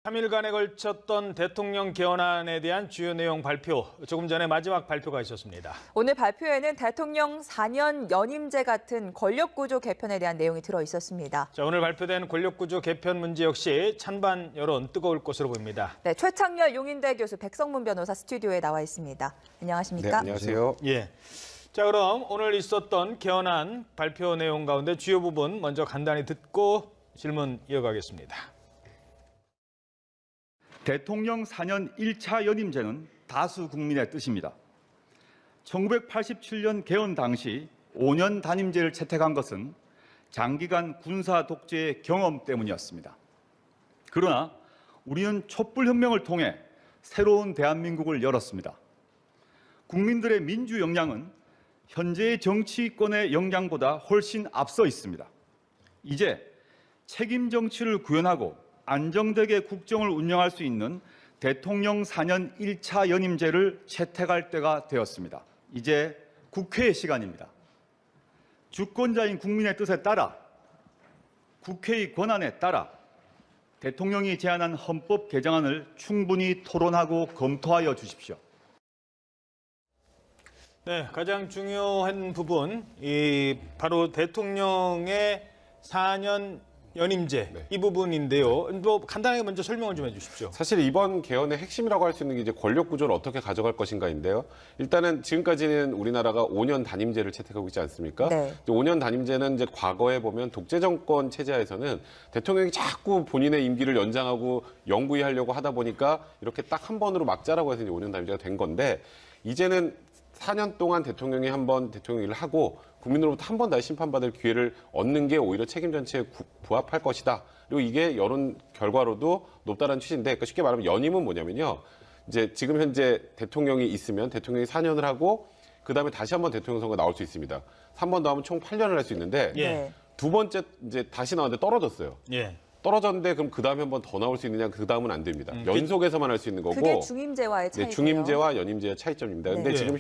3일간에 걸쳤던 대통령 개헌안에 대한 주요 내용 발표, 조금 전에 마지막 발표가 있었습니다. 오늘 발표에는 대통령 4년 연임제 같은 권력구조 개편에 대한 내용이 들어 있었습니다. 자, 오늘 발표된 권력구조 개편 문제 역시 찬반 여론 뜨거울 것으로 보입니다. 네, 최창렬 용인대 교수, 백성문 변호사 스튜디오에 나와 있습니다. 안녕하십니까? 네, 안녕하세요. 예. 자, 그럼 오늘 있었던 개헌안 발표 내용 가운데 주요 부분 먼저 간단히 듣고 질문 이어가겠습니다. 대통령 4년 1차 연임제는 다수 국민의 뜻입니다. 1987년 개헌 당시 5년 단임제를 채택한 것은 장기간 군사 독재의 경험 때문이었습니다. 그러나 우리는 촛불혁명을 통해 새로운 대한민국을 열었습니다. 국민들의 민주 역량은 현재의 정치권의 역량보다 훨씬 앞서 있습니다. 이제 책임 정치를 구현하고 안정되게 국정을 운영할 수 있는 대통령 4년 1차 연임제를 채택할 때가 되었습니다. 이제 국회의 시간입니다. 주권자인 국민의 뜻에 따라, 국회의 권한에 따라 대통령이 제안한 헌법 개정안을 충분히 토론하고 검토하여 주십시오. 네, 가장 중요한 부분, 바로 대통령의 4년 연임제, 네. 이 부분인데요. 뭐 간단하게 먼저 설명을 좀 해주십시오. 사실 이번 개헌의 핵심이라고 할 수 있는 게 이제 권력 구조를 어떻게 가져갈 것인가인데요. 일단은 지금까지는 우리나라가 5년 단임제를 채택하고 있지 않습니까? 네. 5년 단임제는 이제 과거에 보면 독재 정권 체제하에서는 대통령이 자꾸 본인의 임기를 연장하고 영구히하려고 하다 보니까 이렇게 딱 한 번으로 막자라고 해서 이제 5년 단임제가 된 건데, 이제는 4년 동안 대통령이 한 번 대통령 일을 하고 국민으로부터 한 번 다시 심판받을 기회를 얻는 게 오히려 책임 전체에 부합할 것이다. 그리고 이게 여론 결과로도 높다는 취지인데, 그러니까 쉽게 말하면 연임은 뭐냐면요. 이제 지금 현재 대통령이 있으면 대통령이 4년을 하고 그다음에 다시 한 번 대통령 선거 나올 수 있습니다. 3번 더 하면 총 8년을 할 수 있는데, 예. 두 번째 이제 다시 나왔는데 떨어졌어요. 예. 떨어졌는데 그럼 그 다음에 한 번 더 나올 수 있느냐? 그 다음은 안 됩니다. 연속해서만 할 수 있는 거고. 그게 중임제와의 차이고요. 네, 중임제와 연임제의 차이점입니다. 근데 네. 지금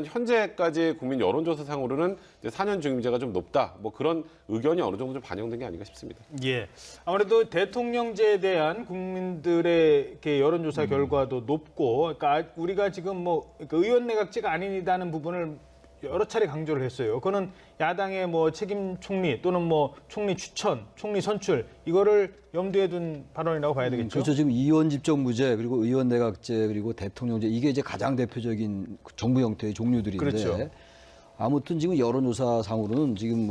현재까지 국민 여론조사상으로는 이제 4년 중임제가 좀 높다. 뭐 그런 의견이 어느 정도 좀 반영된 게 아닌가 싶습니다. 예. 아무래도 대통령제에 대한 국민들의 이렇게 여론조사 결과도 높고, 그러니까 우리가 지금 뭐 의원 내각제가 아니다는 부분을 여러 차례 강조를 했어요. 그거는 야당의 뭐 책임 총리 또는 뭐 총리 추천, 총리 선출, 이거를 염두에 둔 발언이라고 봐야 되겠죠. 그렇죠. 지금 의원 집정부제, 그리고 의원 내각제, 그리고 대통령제, 이게 이제 가장 대표적인 정부 형태의 종류들인데, 그렇죠. 아무튼 지금 여론조사상으로는 지금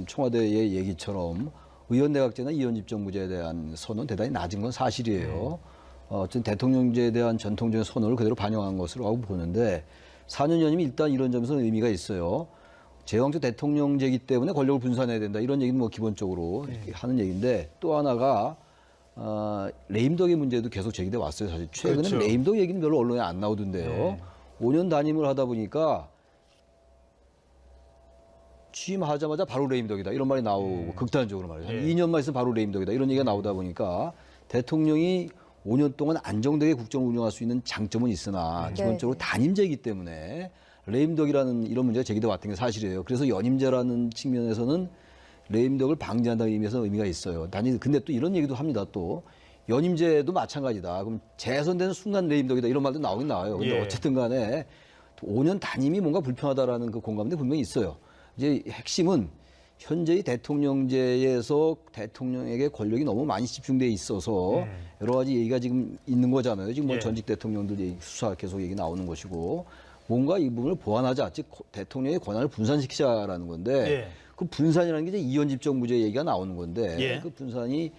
청와대의 얘기처럼 의원 내각제나 의원 집정부제에 대한 선언은 대단히 낮은 건 사실이에요. 어쨌든 대통령제에 대한 전통적인 선언을 그대로 반영한 것으로 하고 보는데, 4년 연임이 일단 이런 점에서는 의미가 있어요. 제왕적 대통령제이기 때문에 권력을 분산해야 된다, 이런 얘기는 뭐 기본적으로 이렇게 하는 얘기인데, 또 하나가 레임덕의 문제도 계속 제기돼 왔어요. 사실 최근에 그렇죠. 레임덕 얘기는 별로 언론에 안 나오던데요. 네. 5년 단임을 하다 보니까 취임하자마자 바로 레임덕이다, 이런 말이 나오고, 극단적으로 말해서 한 2년만 있으면 바로 레임덕이다, 이런 얘기가 나오다 보니까 대통령이 5년 동안 안정되게 국정을 운영할 수 있는 장점은 있으나 기본적으로 단임제이기 때문에 레임덕이라는 이런 문제가 제기돼 왔던 게 사실이에요. 그래서 연임제라는 측면에서는 레임덕을 방지한다는 의미에서 의미가 있어요. 근데 또 이런 얘기도 합니다. 또 연임제도 마찬가지다. 그럼 재선되는 순간 레임덕이다, 이런 말도 나오긴 나와요. 근데 어쨌든 간에 5년 단임이 뭔가 불편하다라는 그 공감대 분명히 있어요. 이제 핵심은 현재의 대통령제에서 대통령에게 권력이 너무 많이 집중돼 있어서 여러 가지 얘기가 지금 있는 거잖아요. 지금 뭐 전직 대통령들 얘기, 수사 계속 얘기 나오는 것이고, 뭔가 이 부분을 보완하자, 즉 대통령의 권한을 분산시키자라는 건데, 그 분산이라는 게 이제 이원 집정부제 얘기가 나오는 건데, 그 분산이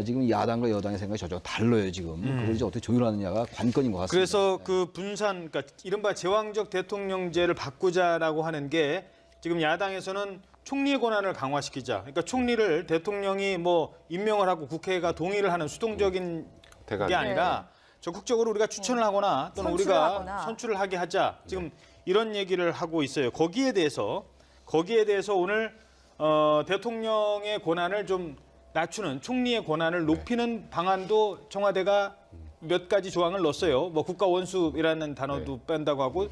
지금 야당과 여당의 생각이 전혀 달라요. 지금 그걸 이제 어떻게 조율하느냐가 관건인 것 같습니다. 그래서 그 분산, 그러니까 이른바 제왕적 대통령제를 바꾸자라고 하는 게, 지금 야당에서는 총리의 권한을 강화시키자. 그러니까 총리를 대통령이 뭐 임명을 하고 국회가 동의를 하는 수동적인 게 아니라 적극적으로 우리가 추천을 하거나 또는 우리가 선출을 하게 하자. 지금 이런 얘기를 하고 있어요. 거기에 대해서 오늘 대통령의 권한을 좀 낮추는, 총리의 권한을 높이는 방안도 청와대가 몇 가지 조항을 넣었어요. 뭐 국가 원수이라는 단어도 뺀다고 하고,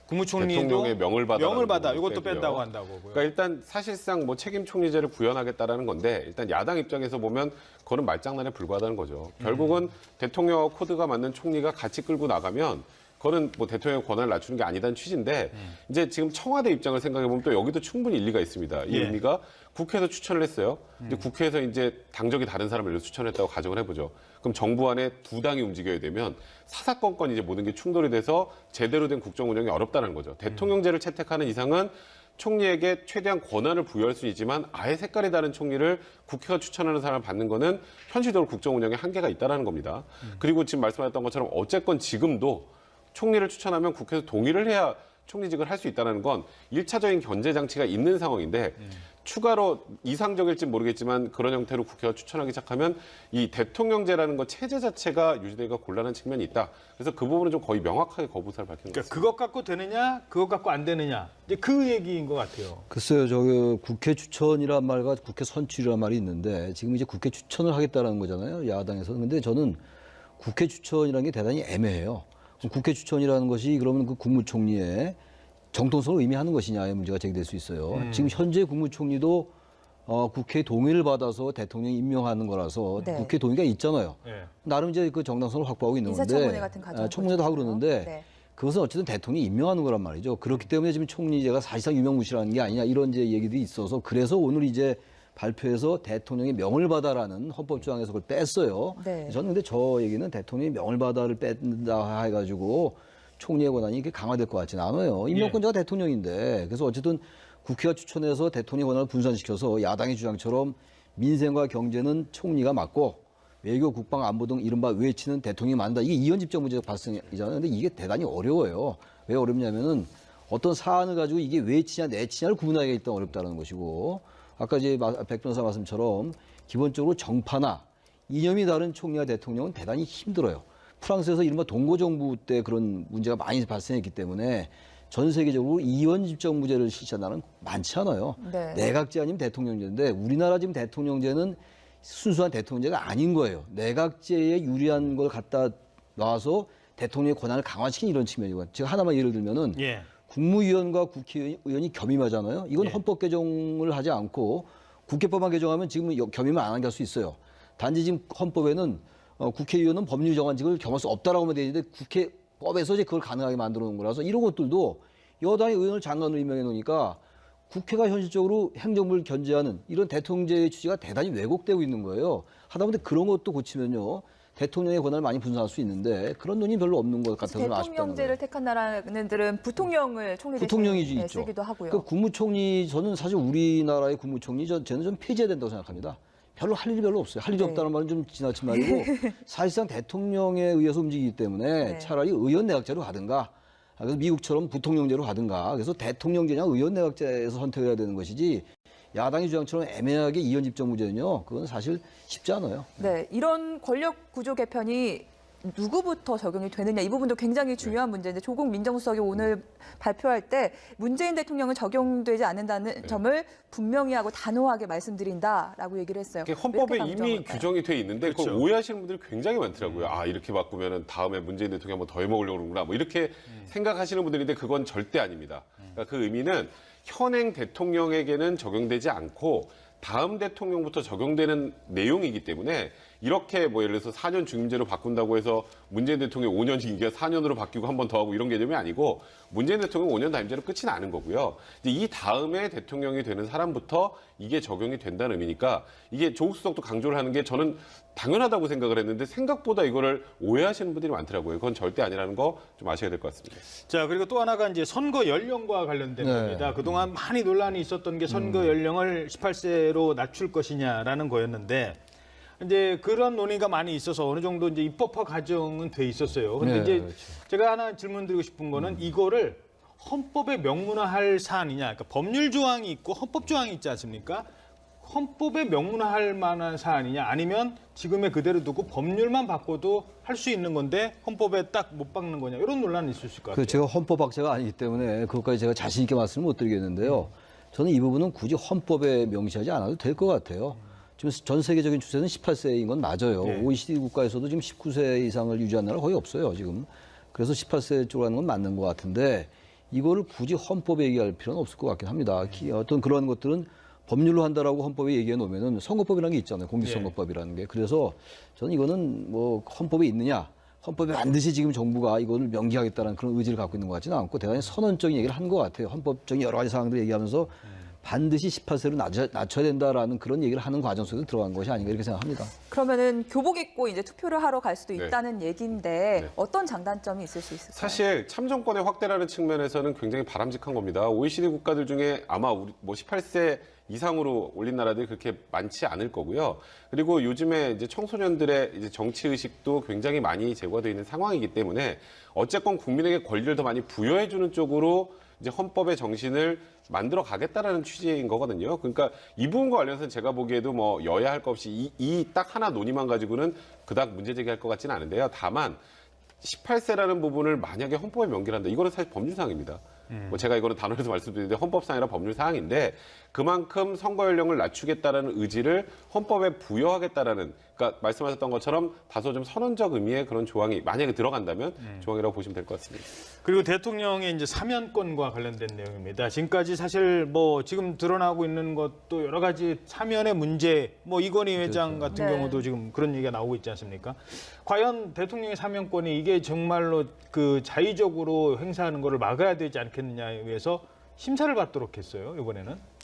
국무총리도 대통령의 명을 받아 이것도 뺀다고 한다고요. 그러니까 일단 사실상 뭐 책임 총리제를 구현하겠다라는 건데 일단 야당 입장에서 보면 그거는 말장난에 불과하다는 거죠. 결국은 대통령과 코드가 맞는 총리가 같이 끌고 나가면 그거는 뭐 대통령의 권한을 낮추는 게 아니다는 취지인데 이제 지금 청와대 입장을 생각해 보면 또 여기도 충분히 일리가 있습니다. 이 의미가 국회에서 추천을 했어요. 근데 국회에서 이제 당적이 다른 사람을 추천했다고 가정을 해보죠. 그럼 정부 안에 두 당이 움직여야 되면 사사건건 이제 모든 게 충돌이 돼서 제대로 된 국정 운영이 어렵다는 거죠. 대통령제를 채택하는 이상은 총리에게 최대한 권한을 부여할 수 있지만 아예 색깔이 다른 총리를 국회가 추천하는 사람을 받는 거는 현실적으로 국정 운영에 한계가 있다는 겁니다. 그리고 지금 말씀하셨던 것처럼 어쨌건 지금도 총리를 추천하면 국회에서 동의를 해야 총리직을 할 수 있다는 건 1차적인 견제 장치가 있는 상황인데 추가로 이상적일지 모르겠지만 그런 형태로 국회가 추천하기 시작하면 이 대통령제라는 것 체제 자체가 유지되기가 곤란한 측면이 있다. 그래서 그 부분은 좀 거의 명확하게 거부사를 밝히는 것 같습니다. 그것 갖고 되느냐, 그것 갖고 안 되느냐. 이제 그 얘기인 것 같아요. 글쎄요, 저 국회 추천이란 말과 국회 선출이란 말이 있는데 지금 이제 국회 추천을 하겠다라는 거잖아요, 야당에서는. 근데 저는 국회 추천이라는 게 대단히 애매해요. 국회 추천이라는 것이 그러면 그 국무총리의 정통성을 의미하는 것이냐의 문제가 제기될 수 있어요. 지금 현재 국무총리도 국회 동의를 받아서 대통령이 임명하는 거라서 네. 국회 동의가 있잖아요. 네. 나름 이제 그 정당성을 확보하고 있는 건데 인사청문회 같은 과정 청문회도 하고 그러는데 네. 그것은 어쨌든 대통령이 임명하는 거란 말이죠. 그렇기 때문에 지금 총리제가 사실상 유명무실한 게 아니냐 이런 이제 얘기들이 있어서 그래서 오늘 이제 발표해서 대통령이 명을 받아라는 헌법 조항에서 그걸 뺐어요. 네. 저는 근데 저 얘기는 대통령이 명을 받아를 뺀다 해가지고 총리의 권한이 이렇게 강화될 것 같지는 않아요. 임명권자가 대통령인데 그래서 어쨌든 국회가 추천해서 대통령의 권한을 분산시켜서 야당의 주장처럼 민생과 경제는 총리가 맡고 외교, 국방, 안보 등 이른바 외치는 대통령이 만다. 이게 이원집정 문제가 발생이잖아요. 근데 이게 대단히 어려워요. 왜 어렵냐면은 어떤 사안을 가지고 이게 외치냐 내치냐를 구분하기가 일단 어렵다는 것이고 아까 이제 백 변호사 말씀처럼 기본적으로 정파나 이념이 다른 총리와 대통령은 대단히 힘들어요. 프랑스에서 이른바 동고정부 때 그런 문제가 많이 발생했기 때문에 전 세계적으로 이원집정부제를 실시한다는 많지 않아요. 네. 내각제 아니면 대통령제인데 우리나라 지금 대통령제는 순수한 대통령제가 아닌 거예요. 내각제에 유리한 걸 갖다 놔서 대통령의 권한을 강화시킨 이런 측면이고 제가 하나만 예를 들면은 예. 국무위원과 국회의원이 겸임하잖아요. 이건 예. 헌법 개정을 하지 않고 국회법만 개정하면 지금 겸임을 안 하게 할 수 있어요. 단지 지금 헌법에는 국회의원은 법률 정한직을 겸할 수 없다라고만 되어 있는데 국회법에서 이제 그걸 가능하게 만들어 놓은 거라서 이런 것들도 여당의 의원을 장관으로 임명해 놓으니까 국회가 현실적으로 행정부를 견제하는 이런 대통령제의 취지가 대단히 왜곡되고 있는 거예요. 하다못해 그런 것도 고치면요. 대통령의 권한을 많이 분산할 수 있는데 그런 논의 별로 없는 것 같아서 아쉽다는 거예요. 대통령제를 택한 나라들은 부통령을 총리 부통령이 대신에 있죠. 쓰기도 하고요. 그 국무총리 저는 사실 우리나라의 국무총리 저는 좀 폐지해야 된다고 생각합니다. 별로 할 일이 별로 없어요. 할 일이 네. 없다는 말은 좀 지나친 말이고 사실상 대통령에 의해서 움직이기 때문에 네. 차라리 의원 내각제로 가든가 그래서 미국처럼 부통령제로 가든가 그래서 대통령제냐 의원 내각제에서 선택을 해야 되는 것이지 야당의 주장처럼 애매하게 이원집정부제는요. 그건 사실 쉽지 않아요. 네, 이런 권력 구조 개편이 누구부터 적용이 되느냐 이 부분도 굉장히 중요한 문제인데 조국 민정수석이 오늘 발표할 때 문재인 대통령은 적용되지 않는다는 점을 분명히 하고 단호하게 말씀드린다라고 얘기를 했어요. 헌법에 이렇게 이미 강조한 걸까요? 규정이 돼 있는데 그걸 그렇죠. 오해하시는 분들이 굉장히 많더라고요. 아 이렇게 바꾸면은 다음에 문재인 대통령 한번 더 해먹으려고 그러구나. 뭐 이렇게 생각하시는 분들인데 그건 절대 아닙니다. 그러니까 그 의미는 현행 대통령에게는 적용되지 않고 다음 대통령부터 적용되는 내용이기 때문에 이렇게 뭐 예를 들어서 4년 중임제로 바꾼다고 해서 문재인 대통령 5년 임기가 4년으로 바뀌고 한 번 더 하고 이런 개념이 아니고 문재인 대통령 5년 단임제로 끝이 나는 거고요. 이제 이 다음에 대통령이 되는 사람부터 이게 적용이 된다는 의미니까 이게 조국 수석도 강조를 하는 게 저는 당연하다고 생각을 했는데 생각보다 이거를 오해하시는 분들이 많더라고요. 그건 절대 아니라는 거 좀 아셔야 될 것 같습니다. 자, 그리고 또 하나가 이제 선거 연령과 관련된 겁니다. 그동안 많이 논란이 있었던 게 선거 연령을 18세로 낮출 것이냐라는 거였는데 이제 그런 논의가 많이 있어서 어느 정도 이제 입법화 과정은 돼 있었어요. 근데 네, 이제 그렇죠. 제가 하나 질문 드리고 싶은 거는 이거를 헌법에 명문화할 사안이냐. 그러니까 법률 조항이 있고 헌법 조항이 있지 않습니까? 헌법에 명문화할 만한 사안이냐 아니면 지금의 그대로 두고 법률만 바꿔도 할 수 있는 건데 헌법에 딱 못 박는 거냐 이런 논란이 있을 것 같아요. 제가 헌법학자가 아니기 때문에 그것까지 제가 자신 있게 말씀을 못 드리겠는데요. 저는 이 부분은 굳이 헌법에 명시하지 않아도 될 것 같아요. 지금 전 세계적인 추세는 18세인 건 맞아요. 네. OECD 국가에서도 지금 19세 이상을 유지하는 나라 거의 없어요, 지금. 그래서 18세 쪽으로 하는 건 맞는 것 같은데 이거를 굳이 헌법에 얘기할 필요는 없을 것 같긴 합니다. 어떤 그런 것들은 법률로 한다라고 헌법에 얘기해 놓으면은 선거법이라는 게 있잖아요. 공직선거법이라는 게. 그래서 저는 이거는 뭐 헌법에 있느냐, 헌법에 반드시 지금 정부가 이거를 명기하겠다는 그런 의지를 갖고 있는 것 같지는 않고 대단히 선언적인 얘기를 한 것 같아요. 헌법적인 여러 가지 사항들을 얘기하면서 반드시 18세로 낮춰야 된다라는 그런 얘기를 하는 과정 속에 들어간 것이 아닌가 이렇게 생각합니다. 그러면은 교복 입고 이제 투표를 하러 갈 수도 네. 있다는 얘기인데 네. 어떤 장단점이 있을 수 있을까요? 사실 참정권의 확대라는 측면에서는 굉장히 바람직한 겁니다. OECD 국가들 중에 아마 우리 뭐 18세 이상으로 올린 나라들이 그렇게 많지 않을 거고요. 그리고 요즘에 이제 청소년들의 이제 정치 의식도 굉장히 많이 제고되어 있는 상황이기 때문에 어쨌건 국민에게 권리를 더 많이 부여해주는 쪽으로 이제 헌법의 정신을 만들어 가겠다라는 취지인 거거든요. 그러니까 이 부분과 관련해서는 제가 보기에도 뭐 여야 할 것 없이 이 딱 하나 논의만 가지고는 그닥 문제 제기할 것 같지는 않은데요. 다만 18세라는 부분을 만약에 헌법에 명기를 한다. 이거는 사실 법률사항입니다. 뭐 제가 이거는 단어에서 말씀드리는데 헌법상이라 법률사항인데 그만큼 선거 연령을 낮추겠다라는 의지를 헌법에 부여하겠다라는 그러니까 말씀하셨던 것처럼 다소 좀 선언적 의미의 그런 조항이 만약에 들어간다면 조항이라고 보시면 될 것 같습니다. 그리고 대통령의 이제 사면권과 관련된 내용입니다. 지금까지 사실 뭐 지금 드러나고 있는 것도 여러 가지 사면의 문제, 뭐 이건희 회장 같은 네. 경우도 지금 그런 얘기가 나오고 있지 않습니까? 과연 대통령의 사면권이 이게 정말로 그 자의적으로 행사하는 거를 막아야 되지 않겠느냐에 의해서 심사를 받도록 했어요, 이번에는.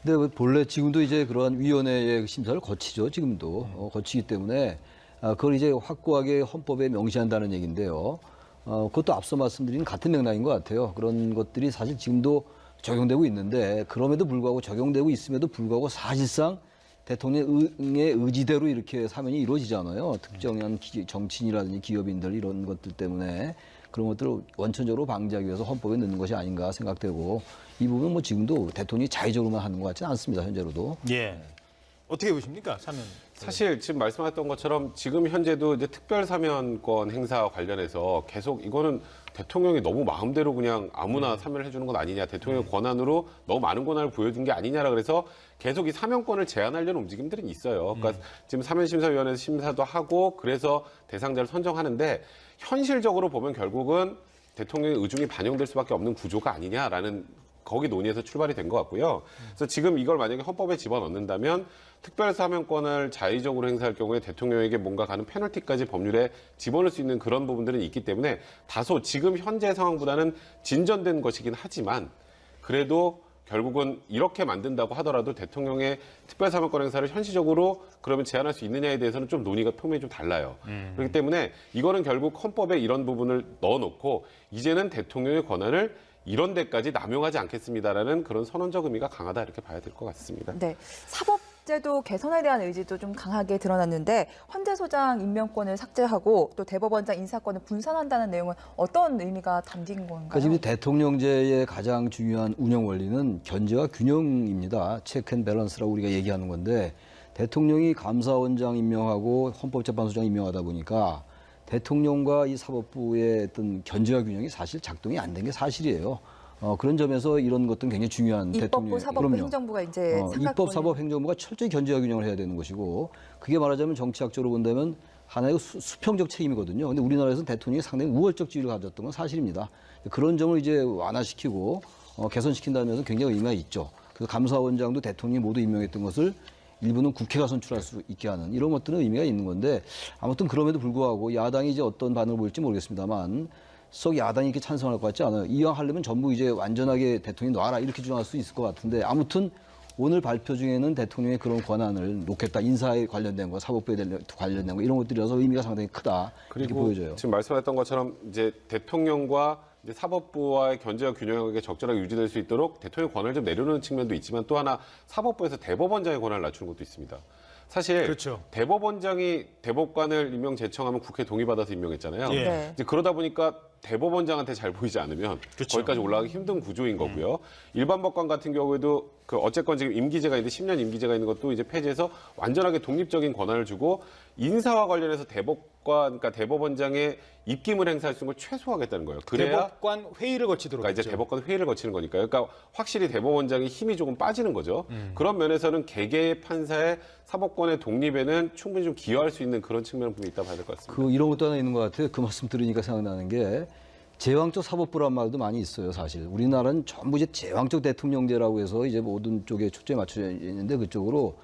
근데 본래 지금도 이제 그러한 위원회의 심사를 거치죠. 지금도 거치기 때문에 그걸 이제 확고하게 헌법에 명시한다는 얘기인데요. 그것도 앞서 말씀드린 같은 맥락인 것 같아요. 그런 것들이 사실 지금도 적용되고 있는데 그럼에도 불구하고 적용되고 있음에도 불구하고 사실상 대통령의 의지대로 이렇게 사면이 이루어지잖아요. 특정한 정치인이라든지 기업인들 이런 것들 때문에 그런 것들을 원천적으로 방지하기 위해서 헌법에 넣는 것이 아닌가 생각되고 이 부분은 뭐 지금도 대통령이 자의적으로만 하는 것 같지는 않습니다. 현재로도. 예. 어떻게 보십니까, 사면? 사실 지금 말씀하셨던 것처럼 지금 현재도 이제 특별사면권 행사 관련해서 계속 이거는 대통령이 너무 마음대로 그냥 아무나 사면을 해주는 건 아니냐, 대통령의 권한으로 너무 많은 권한을 보여준 게 아니냐라 그래서 계속 이 사면권을 제한하려는 움직임들은 있어요. 그러니까 지금 사면심사위원회에서 심사도 하고 그래서 대상자를 선정하는데 현실적으로 보면 결국은 대통령의 의중이 반영될 수밖에 없는 구조가 아니냐라는 거기 논의에서 출발이 된 것 같고요. 그래서 지금 이걸 만약에 헌법에 집어넣는다면 특별사면권을 자의적으로 행사할 경우에 대통령에게 뭔가 가는 페널티까지 법률에 집어넣을 수 있는 그런 부분들은 있기 때문에 다소 지금 현재 상황보다는 진전된 것이긴 하지만 그래도 결국은 이렇게 만든다고 하더라도 대통령의 특별사면권 행사를 현실적으로 그러면 제한할 수 있느냐에 대해서는 좀 논의가 표면이 좀 달라요. 그렇기 때문에 이거는 결국 헌법에 이런 부분을 넣어놓고 이제는 대통령의 권한을 이런 데까지 남용하지 않겠습니다라는 그런 선언적 의미가 강하다 이렇게 봐야 될 것 같습니다. 네, 사법제도 개선에 대한 의지도 좀 강하게 드러났는데 헌재소장 임명권을 삭제하고 또 대법원장 인사권을 분산한다는 내용은 어떤 의미가 담긴 건가요? 그러니까 지금 대통령제의 가장 중요한 운영 원리는 견제와 균형입니다. 체크 앤 밸런스라고 우리가 얘기하는 건데 대통령이 감사원장 임명하고 헌법재판소장 임명하다 보니까 대통령과 이 사법부의 어떤 견제와 균형이 사실 작동이 안 된 게 사실이에요. 그런 점에서 이런 것들은 굉장히 중요한 입법부, 대통령의 사법부, 그럼요. 행정부가 이제 입법, 사법, 행정부가 철저히 견제와 균형을 해야 되는 것이고 그게 말하자면 정치학적으로 본다면 하나의 수평적 책임이거든요. 근데 우리나라에서는 대통령이 상당히 우월적 지위를 가졌던 건 사실입니다. 그런 점을 이제 완화시키고 개선시킨다는 면에서 굉장히 의미가 있죠. 그래서 감사원장도 대통령이 모두 임명했던 것을 일부는 국회가 선출할 수 있게 하는 이런 것들은 의미가 있는 건데 아무튼 그럼에도 불구하고 야당이 이제 어떤 반응을 보일지 모르겠습니다만 썩 야당이 이렇게 찬성할 것 같지 않아요. 이왕 하려면 전부 이제 완전하게 대통령이 놔라 이렇게 주장할 수 있을 것 같은데 아무튼 오늘 발표 중에는 대통령의 그런 권한을 놓겠다. 인사에 관련된 거, 사법부에 관련된 거 이런 것들이라서 의미가 상당히 크다. 이렇게 그리고 보여져요. 지금 말씀하셨던 것처럼 이제 대통령과 이제 사법부와의 견제와 균형이 적절하게 유지될 수 있도록 대통령의 권한을 좀 내려놓는 측면도 있지만 또 하나 사법부에서 대법원장의 권한을 낮추는 것도 있습니다. 사실 그렇죠. 대법원장이 대법관을 임명 제청하면 국회 동의받아서 임명했잖아요. 예. 네. 이제 그러다 보니까 대법원장한테 잘 보이지 않으면 그렇죠. 거기까지 올라가기 힘든 구조인 거고요. 일반 법관 같은 경우에도 그 어쨌건 지금 임기제가 있는데 10년 임기제가 있는 것도 이제 폐지해서 완전하게 독립적인 권한을 주고 인사와 관련해서 그러니까 대법원장의 입김을 행사할 수 있는 걸 최소화하겠다는 거예요. 그래야 대법관 회의를 거치도록 그러니까 이제 했죠. 대법관 회의를 거치는 거니까요. 그러니까 확실히 대법원장의 힘이 조금 빠지는 거죠. 그런 면에서는 개개의 판사의 사법권의 독립에는 충분히 좀 기여할 수 있는 그런 측면은 분명히 있다 봐야 될 것 같습니다. 이런 것도 하나 있는 것 같아요. 그 말씀 들으니까 생각나는 게 제왕적 사법부란 말도 많이 있어요, 사실. 우리나라는 전부 이제 제왕적 대통령제라고 해서 이제 모든 쪽에 초점이 맞춰져 있는데 그쪽으로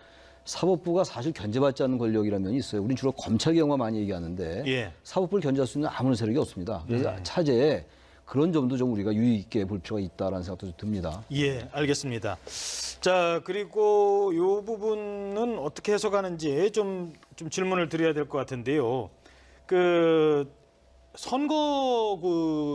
사법부가 사실 견제받지 않는 권력이라는 면이 있어요. 우린 주로 검찰 경우만 많이 얘기하는데 예. 사법부를 견제할 수 있는 아무런 세력이 없습니다. 그래서 차제에 그런 점도 좀 우리가 유의 있게 볼 필요가 있다라는 생각도 좀 듭니다. 예, 알겠습니다. 자, 그리고 이 부분은 어떻게 해석하는지 좀 질문을 드려야 될 것 같은데요. 그 선거구제와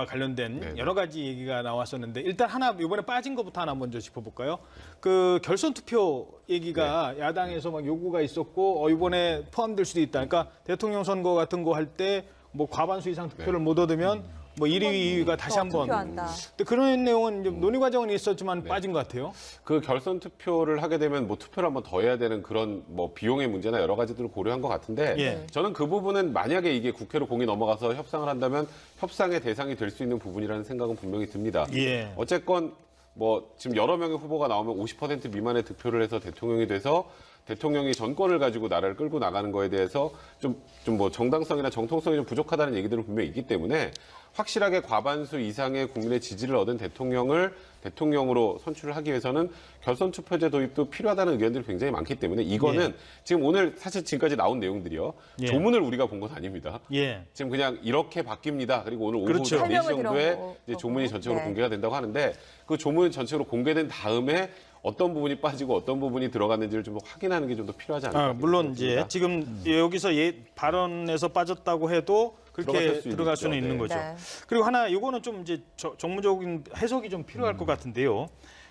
관련된 네네. 여러 가지 얘기가 나왔었는데 일단 하나 이번에 빠진 것부터 하나 먼저 짚어볼까요? 그 결선 투표 얘기가 야당에서 막 요구가 있었고 이번에 포함될 수도 있다. 그러니까 대통령 선거 같은 거 할 때 뭐 과반수 이상 투표를 못 얻으면 뭐 1위, 2위가 다시 한번. 투표한다. 근데 그런 내용은 이제 논의 과정은 있었지만 빠진 것 같아요. 그 결선 투표를 하게 되면 뭐 투표를 한번 더 해야 되는 그런 뭐 비용의 문제나 여러 가지들을 고려한 것 같은데 예. 저는 그 부분은 만약에 이게 국회로 공이 넘어가서 협상을 한다면 협상의 대상이 될 수 있는 부분이라는 생각은 분명히 듭니다. 예. 어쨌건 뭐 지금 여러 명의 후보가 나오면 50% 미만의 득표를 해서 대통령이 돼서 대통령이 전권을 가지고 나라를 끌고 나가는 거에 대해서 좀 뭐 정당성이나 정통성이 좀 부족하다는 얘기들은 분명히 있기 때문에 확실하게 과반수 이상의 국민의 지지를 얻은 대통령을 대통령으로 선출을 하기 위해서는 결선 투표제 도입도 필요하다는 의견들이 굉장히 많기 때문에 이거는 지금 오늘 사실 지금까지 나온 내용들이요. 예. 조문을 우리가 본 건 아닙니다. 예. 지금 그냥 이렇게 바뀝니다. 그리고 오늘 오후 그렇죠. 4시 설명을 정도에 들어보고. 이제 조문이 전체적으로 네. 공개가 된다고 하는데 그 조문 전체로 공개된 다음에 어떤 부분이 빠지고 어떤 부분이 들어갔는지를 좀 확인하는 게 좀 더 필요하지 않을까. 물론 이제 지금 여기서 발언에서 빠졌다고 해도 그렇게 들어갈 있죠. 수는 있는 네. 거죠. 네. 그리고 하나 이거는 좀 이제 정무적인 해석이 좀 필요할 것 같은데요.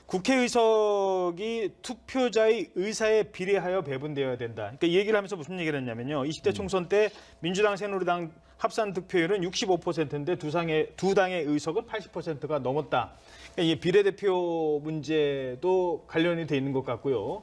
국회의석이 투표자의 의사에 비례하여 배분되어야 된다. 그러니까 이 얘기를 하면서 무슨 얘기를 했냐면요. 20대 총선 때 민주당, 새누리당 합산 득표율은 65%인데 두 당의 의석은 80%가 넘었다. 그러니까 이 비례대표 문제도 관련이 돼 있는 것 같고요.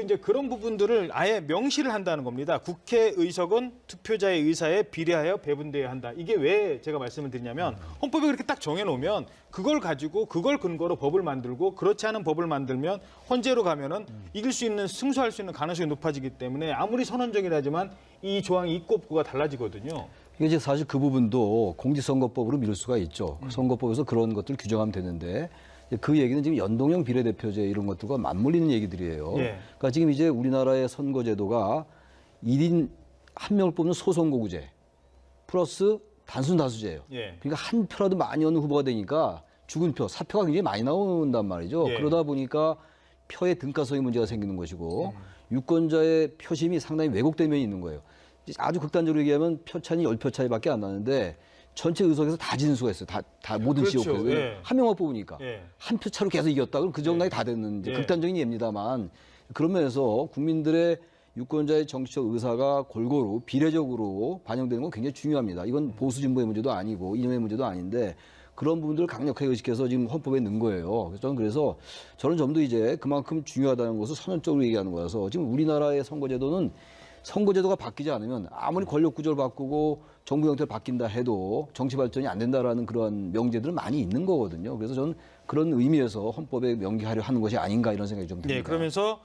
이제 그런 부분들을 아예 명시를 한다는 겁니다. 국회의석은 투표자의 의사에 비례하여 배분되어야 한다. 이게 왜 제가 말씀을 드리냐면 헌법에 그렇게 딱 정해놓으면 그걸 가지고 그걸 근거로 법을 만들고 그렇지 않은 법을 만들면 헌재로 가면은 이길 수 있는 승소할 수 있는 가능성이 높아지기 때문에 아무리 선언적이라지만 이 조항이 있고 없고가 달라지거든요. 이게 이제 사실 그 부분도 공직선거법으로 미룰 수가 있죠. 선거법에서 그런 것들을 규정하면 되는데 그 얘기는 지금 연동형 비례대표제 이런 것들과 맞물리는 얘기들이에요. 예. 그러니까 지금 이제 우리나라의 선거제도가 1인 한 명을 뽑는 소선거구제 플러스 단순 다수제예요. 예. 그러니까 한 표라도 많이 얻는 후보가 되니까 죽은 표, 사표가 굉장히 많이 나온단 말이죠. 예. 그러다 보니까 표의 등가성의 문제가 생기는 것이고 유권자의 표심이 상당히 왜곡된 면이 있는 거예요. 아주 극단적으로 얘기하면 표차는 10표 차이밖에 안 나는데 전체 의석에서 다 지는 수가 있어요. 다 모든 그렇죠. 지역에서 예. 한 명만 뽑으니까 예. 한 표 차로 계속 이겼다. 그럼 그 정당이 다 됐는 이제 예. 극단적인 예입니다만 그런 면에서 국민들의 유권자의 정치적 의사가 골고루 비례적으로 반영되는 건 굉장히 중요합니다. 이건 보수 진보의 문제도 아니고 이념의 문제도 아닌데 그런 부분들을 강력하게 의식해서 지금 헌법에 넣은 거예요. 그래서 저는 점도 이제 그만큼 중요하다는 것을 선언적으로 얘기하는 거라서 지금 우리나라의 선거제도는 선거제도가 바뀌지 않으면 아무리 권력 구조를 바꾸고 정부 형태를 바뀐다 해도 정치 발전이 안 된다라는 그런 명제들은 많이 있는 거거든요. 그래서 저는 그런 의미에서 헌법에 명기하려 하는 것이 아닌가 이런 생각이 좀 듭니다. 네, 그러면서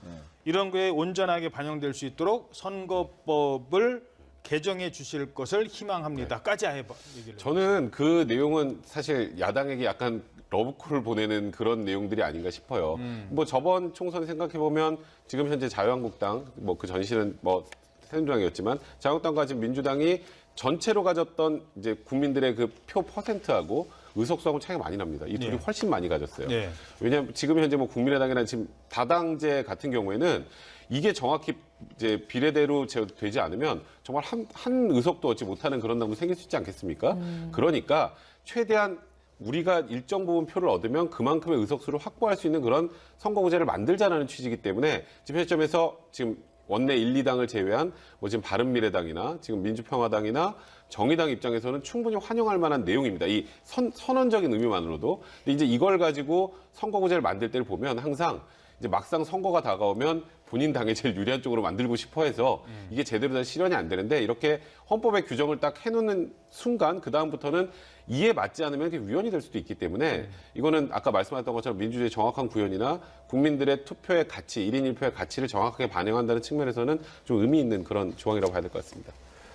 이런 거에 온전하게 반영될 수 있도록 선거법을 개정해 주실 것을 희망합니다.까지 해봐 얘기를. 저는 그 내용은 사실 야당에게 약간 러브콜을 보내는 그런 내용들이 아닌가 싶어요. 뭐 저번 총선 생각해 보면 지금 현재 자유한국당 뭐 그 전실은 뭐 새누리당이었지만 자유한국당과 지금 민주당이 전체로 가졌던 이제 국민들의 그 표 퍼센트하고 의석수하고 차이가 많이 납니다. 이 둘이 네. 훨씬 많이 가졌어요. 네. 왜냐하면 지금 현재 뭐 국민의당이나 지금 다당제 같은 경우에는 이게 정확히 이제 비례대로 되지 않으면 정말 한 의석도 얻지 못하는 그런 당도 생길 수 있지 않겠습니까? 그러니까 최대한 우리가 일정 부분 표를 얻으면 그만큼의 의석수를 확보할 수 있는 그런 선거구제를 만들자라는 취지이기 때문에 지금 현점에서 지금 원내 1, 2당을 제외한 뭐 지금 바른미래당이나 지금 민주평화당이나 정의당 입장에서는 충분히 환영할 만한 내용입니다. 이 선언적인 의미만으로도. 근데 이제 이걸 가지고 선거구제를 만들 때를 보면 항상 이제 막상 선거가 다가오면 본인 당에 제일 유리한 쪽으로 만들고 싶어 해서 이게 제대로 된 실현이 안 되는데 이렇게 헌법의 규정을 딱 해놓는 순간 그다음부터는 이에 맞지 않으면 그게 위헌이 될 수도 있기 때문에 이거는 아까 말씀하셨던 것처럼 민주주의의 정확한 구현이나 국민들의 투표의 가치, 1인 1표의 가치를 정확하게 반영한다는 측면에서는 좀 의미 있는 그런 조항이라고 봐야 될 것 같습니다.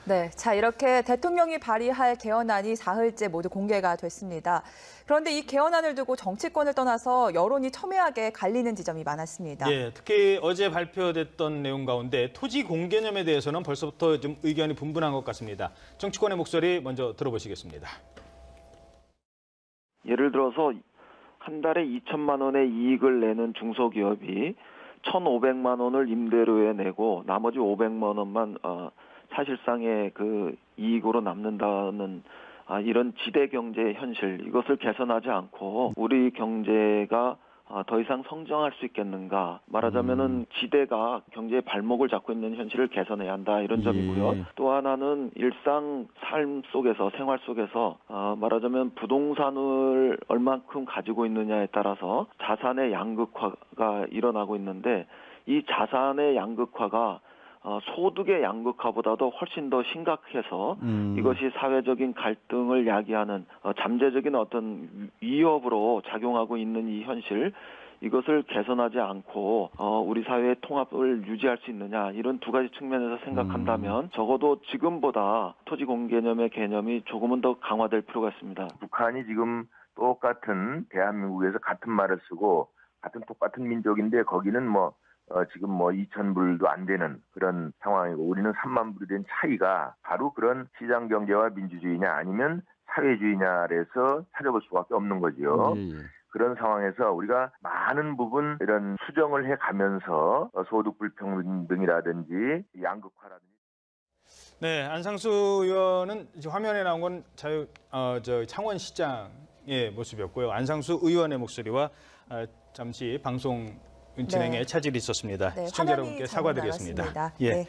네, 자 이렇게 대통령이 발의할 개헌안이 사흘째 모두 공개가 됐습니다. 그런데 이 개헌안을 두고 정치권을 떠나서 여론이 첨예하게 갈리는 지점이 많았습니다. 예, 특히 어제 발표됐던 내용 가운데 토지 공개념에 대해서는 벌써부터 좀 의견이 분분한 것 같습니다. 정치권의 목소리 먼저 들어보시겠습니다. 예를 들어서 한 달에 2천만 원의 이익을 내는 중소기업이 1,500만 원을 임대료에 내고 나머지 500만 원만 사실상의 그 이익으로 남는다는 이런 지대 경제의 현실, 이것을 개선하지 않고 우리 경제가 더 이상 성장할 수 있겠는가. 말하자면은 지대가 경제의 발목을 잡고 있는 현실을 개선해야 한다, 이런 점이고요. 또 하나는 일상 삶 속에서, 생활 속에서 말하자면 부동산을 얼만큼 가지고 있느냐에 따라서 자산의 양극화가 일어나고 있는데, 이 자산의 양극화가 소득의 양극화보다도 훨씬 더 심각해서 이것이 사회적인 갈등을 야기하는 잠재적인 어떤 위협으로 작용하고 있는 이 현실, 이것을 개선하지 않고 우리 사회의 통합을 유지할 수 있느냐, 이런 두 가지 측면에서 생각한다면 적어도 지금보다 토지 공개념의 개념이 조금은 더 강화될 필요가 있습니다. 북한이 지금 똑같은 대한민국에서 같은 말을 쓰고 똑같은 민족인데 거기는 지금 2,000불도 안 되는 그런 상황이고 우리는 3만 불이 된 차이가 바로 그런 시장 경제와 민주주의냐 아니면 사회주의냐에서 찾아볼 수밖에 없는 거죠. 그런 상황에서 우리가 많은 부분 이런 수정을 해가면서 소득 불평등이라든지 양극화라든지. 네, 안상수 의원은 이제 화면에 나온 건 창원시장의 모습이었고요. 안상수 의원의 목소리와 잠시 방송 진행에 차질이 있었습니다. 네, 시청자 여러분께 사과드리겠습니다. 예. 네.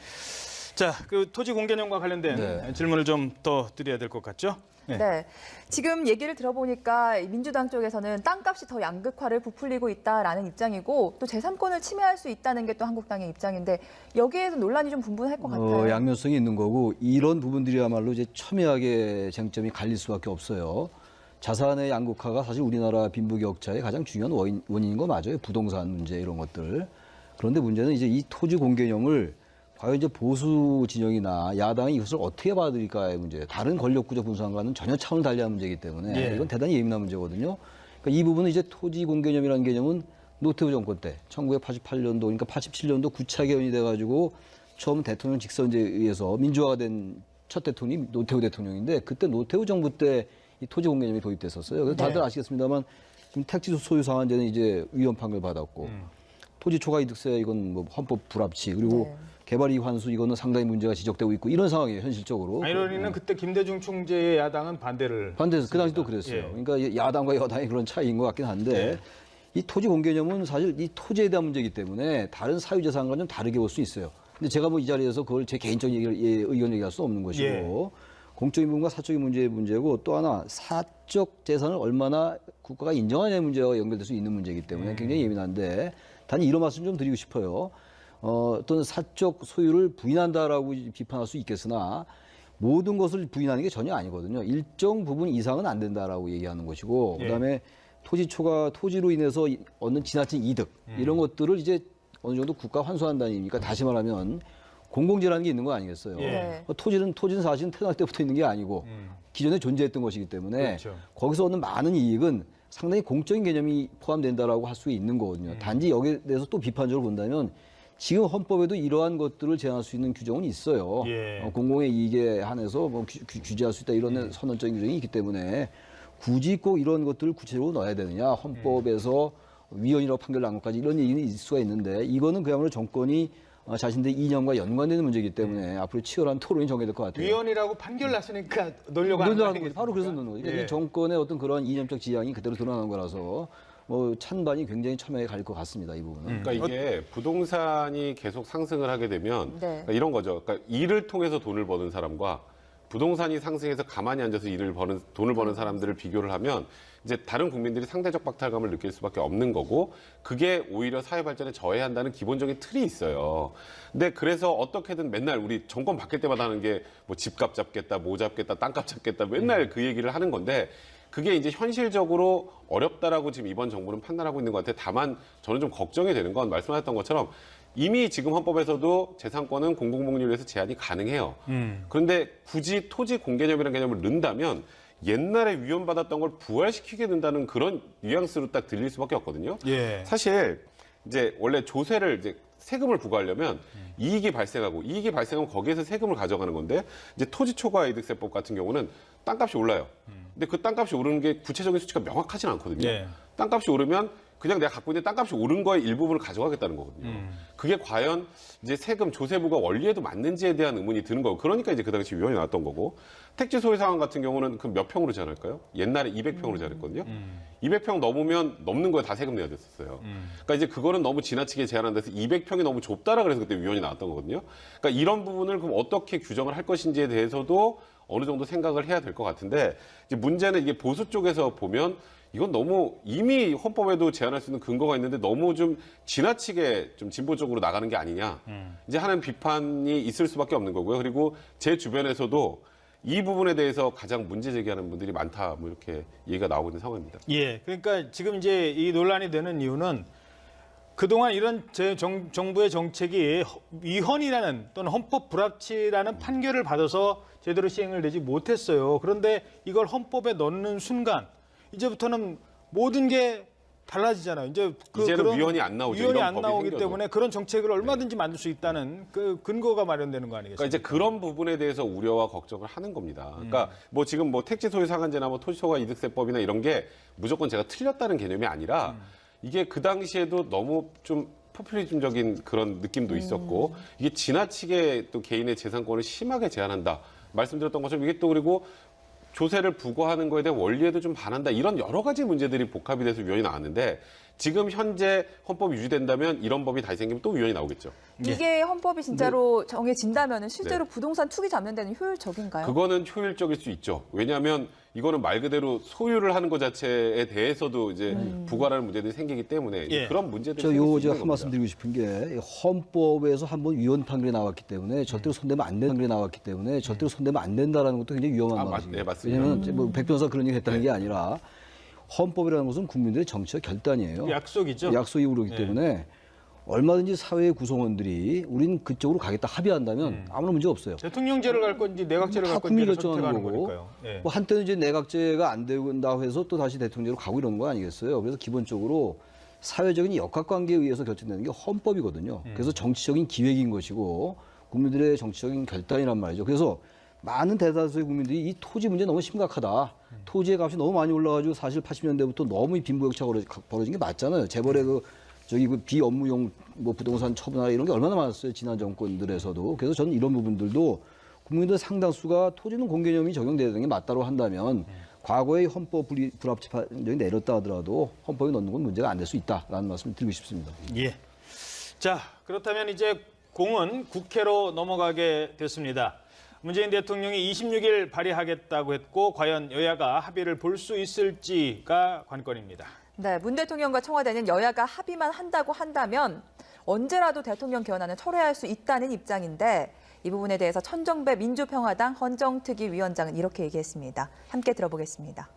자, 그 토지 공개념과 관련된 질문을 좀 더 드려야 될 것 같죠? 네. 네. 지금 얘기를 들어보니까 민주당 쪽에서는 땅값이 더 양극화를 부풀리고 있다라는 입장이고 또 제3권을 침해할 수 있다는 게 또 한국당의 입장인데 여기에서 논란이 좀 분분할 것 같아요. 양면성이 있는 거고 이런 부분들이야말로 이제 첨예하게 쟁점이 갈릴 수밖에 없어요. 자산의 양극화가 사실 우리나라 빈부격차의 가장 중요한 원인인 거 맞아요. 부동산 문제 이런 것들. 그런데 문제는 이제 이 토지 공개념을 과연 이제 보수 진영이나 야당이 이것을 어떻게 받아들일까의 문제. 다른 권력구조 분산과는 전혀 차원을 달리한 문제이기 때문에 이건 대단히 예민한 문제거든요. 그러니까 이 부분은 이제 토지 공개념이라는 개념은 노태우 정권 때 1988년도 그러니까 87년도 9차 개헌이 돼가지고 처음 대통령 직선제에 의해서 민주화가 된 첫 대통령이 노태우 대통령인데 그때 노태우 정부 때 이 토지 공개념이 도입됐었어요. 그래서 다들 아시겠습니다만 지금 택지 소유 상한제는 이제 위헌 판결 받았고 토지 초과 이득세 이건 헌법 불합치 그리고 개발 이익 환수 이거는 상당히 문제가 지적되고 있고 이런 상황이에요 현실적으로. 아이러니는 그때 김대중 총재의 야당은 반대해서 그 당시도 그랬어요. 그러니까 야당과 여당의 그런 차이인 것 같긴 한데 이 토지 공개념은 사실 이 토지에 대한 문제이기 때문에 다른 사유재산과 좀 다르게 볼 수 있어요. 근데 제가 이 자리에서 그걸 제 개인적인 의견 얘기할 수 없는 것이고 공적인 부분과 사적인 문제의 문제고 또 하나 사적 재산을 얼마나 국가가 인정하냐의 문제와 연결될 수 있는 문제이기 때문에 굉장히 예민한데 단지 이런 말씀 좀 드리고 싶어요. 어떤 사적 소유를 부인한다라고 비판할 수 있겠으나 모든 것을 부인하는 게 전혀 아니거든요. 일정 부분 이상은 안 된다라고 얘기하는 것이고 그다음에 토지로 인해서 얻는 지나친 이득 이런 것들을 이제 어느 정도 국가 환수한다는 얘기니까 다시 말하면 공공재라는 게 있는 거 아니겠어요? 토지는 사실은 태어날 때부터 있는 게 아니고 기존에 존재했던 것이기 때문에 거기서 얻는 많은 이익은 상당히 공적인 개념이 포함된다라고 할 수 있는 거거든요. 단지 여기에 대해서 또 비판적으로 본다면 지금 헌법에도 이러한 것들을 제한할 수 있는 규정은 있어요. 공공의 이익에 한해서 규제할 수 있다 이런 선언적인 규정이 있기 때문에 굳이 꼭 이런 것들을 구체적으로 넣어야 되느냐 헌법에서 위헌이라고 판결 난 것까지 이런 얘기는 있을 수가 있는데 이거는 그야말로 정권이 자신들의 이념과 연관되는 문제이기 때문에 앞으로 치열한 토론이 정해질 것 같아요. 위헌이라고 판결 났으니까 넣으려고 하는 거죠. 바로 그래서 넣는 거죠. 그러니까 이 정권의 어떤 그런 이념적 지향이 그대로 드러나는 거라서 찬반이 굉장히 첨예하게 갈릴 것 같습니다. 이 부분은. 그러니까 이게 부동산이 계속 상승을 하게 되면 그러니까 이런 거죠. 그러니까 일을 통해서 돈을 버는 사람과 부동산이 상승해서 가만히 앉아서 돈을 버는 사람들을 비교를 하면 이제 다른 국민들이 상대적 박탈감을 느낄 수밖에 없는 거고 그게 오히려 사회 발전에 저해한다는 기본적인 틀이 있어요. 근데 그래서 어떻게든 맨날 우리 정권 바뀔 때마다 하는 게 뭐 집값 잡겠다, 뭐 잡겠다, 땅값 잡겠다 맨날 그 얘기를 하는 건데 그게 이제 현실적으로 어렵다라고 지금 이번 정부는 판단하고 있는 것 같아요. 다만 저는 좀 걱정이 되는 건 말씀하셨던 것처럼 이미 지금 헌법에서도 재산권은 공공복리를 위해서 제한이 가능해요. 그런데 굳이 토지 공개념이라는 개념을 넣는다면 옛날에 위헌받았던 걸 부활시키게 된다는 그런 뉘앙스로 딱 들릴 수밖에 없거든요. 예. 사실 이제 원래 조세를 이제 세금을 부과하려면 이익이 발생하면 거기에서 세금을 가져가는 건데 이제 토지 초과 이득세법 같은 경우는 땅값이 올라요. 근데 그 땅값이 오르는 게 구체적인 수치가 명확하진 않거든요. 예. 땅값이 오르면 그냥 내가 갖고 있는 땅값이 오른 거의 일부분을 가져가겠다는 거거든요. 그게 과연 이제 세금 조세부가 원리에도 맞는지에 대한 의문이 드는 거고, 그러니까 이제 그 당시 위헌이 나왔던 거고, 택지 소유 상황 같은 경우는 그 몇 평으로 제한할까요? 옛날에 200평으로 제한했거든요. 200평 넘으면 넘는 거에 다 세금 내야 됐었어요. 그러니까 이제 그거는 너무 지나치게 제한한 데서 200평이 너무 좁다라 그래서 그때 위헌이 나왔던 거거든요. 그러니까 이런 부분을 그럼 어떻게 규정을 할 것인지에 대해서도 어느 정도 생각을 해야 될 것 같은데, 이제 문제는 이게 보수 쪽에서 보면 이건 너무 이미 헌법에도 제한할 수 있는 근거가 있는데 너무 좀 지나치게 좀 진보 쪽으로 나가는 게 아니냐 이제 하는 비판이 있을 수밖에 없는 거고요. 그리고 제 주변에서도 이 부분에 대해서 가장 문제 제기하는 분들이 많다, 뭐 이렇게 얘기가 나오고 있는 상황입니다. 예, 그러니까 지금 이제 이 논란이 되는 이유는 그동안 이런 정부의 정책이 위헌이라는 또는 헌법 불합치라는 판결을 받아서 제대로 시행을 되지 못했어요. 그런데 이걸 헌법에 넣는 순간 이제부터는 모든 게 달라지잖아요. 이제는 그런 위헌이 안 나오죠. 위헌이 이런 안 법이 나오기 생겨도. 때문에 그런 정책을 얼마든지 만들 수 있다는 그 근거가 마련되는 거 아니겠습니까? 그러니까 이제 그런 부분에 대해서 우려와 걱정을 하는 겁니다. 그러니까 뭐 지금 뭐 택지 소유 상한제나 뭐 토지 초과 이득세법이나 이런 게 무조건 제가 틀렸다는 개념이 아니라 이게 그 당시에도 너무 좀 포퓰리즘적인 그런 느낌도 있었고, 이게 지나치게 또 개인의 재산권을 심하게 제한한다. 말씀드렸던 것처럼 이게 또 그리고 조세를 부과하는 거에 대한 원리에도 좀 반한다. 이런 여러 가지 문제들이 복합이 돼서 위헌이 나왔는데, 지금 현재 헌법이 유지된다면 이런 법이 다시 생기면 또 위헌이 나오겠죠. 이게 헌법이 진짜로 정해진다면 실제로 부동산 투기 잡는 데는 효율적인가요? 그거는 효율적일 수 있죠. 왜냐하면 이거는 말 그대로 소유를 하는 것 자체에 대해서도 이제 부과라는 문제들이 생기기 때문에 이제 예. 그런 문제들이 저 생길 수 요 있는 제가 한 겁니다. 말씀 드리고 싶은 게, 헌법에서 한번 위헌 판결이 나왔기 때문에 절대로 손대면 안 되는 판결이 나왔기 때문에 절대로 손대면 안 된다라는 것도 굉장히 위험한 말이에요. 네, 맞습니다. 왜냐하면 뭐 백 변호사 그런 얘기 했다는 게 아니라 헌법이라는 것은 국민들의 정치적 결단이에요. 약속이죠. 약속이 그러기 때문에 얼마든지 사회의 구성원들이 우린 그쪽으로 가겠다 합의한다면 아무런 문제 없어요. 대통령제를 갈 건지 내각제를 다 갈 국민이 건지를 결정하는 선택하는 거고, 거니까요. 예. 뭐 한때는 이제 내각제가 안 된다고 해서 또 다시 대통령제로 가고 이런 거 아니겠어요. 그래서 기본적으로 사회적인 역학관계에 의해서 결정되는 게 헌법이거든요. 그래서 정치적인 기획인 것이고 국민들의 정치적인 결단이란 말이죠. 그래서 많은 대다수의 국민들이 이 토지 문제 너무 심각하다. 토지의 값이 너무 많이 올라가지고 사실 80년대부터 너무 이 빈부격차가 벌어진 게 맞잖아요. 재벌의 그 비업무용 뭐 부동산 처분하라 이런 게 얼마나 많았어요. 지난 정권들에서도. 그래서 저는 이런 부분들도 국민들 상당수가 토지는 공개념이 적용돼야 되는 게 맞다고 한다면 과거의 헌법 불합치 판정이 내렸다 하더라도 헌법에 넣는 건 문제가 안 될 수 있다라는 말씀을 드리고 싶습니다. 예. 자, 그렇다면 이제 공은 국회로 넘어가게 됐습니다. 문재인 대통령이 26일 발의하겠다고 했고 과연 여야가 합의를 볼 수 있을지가 관건입니다. 네, 문 대통령과 청와대는 여야가 합의만 한다고 한다면 언제라도 대통령 개헌안을 철회할 수 있다는 입장인데, 이 부분에 대해서 천정배 민주평화당 헌정특위위원장은 이렇게 얘기했습니다. 함께 들어보겠습니다.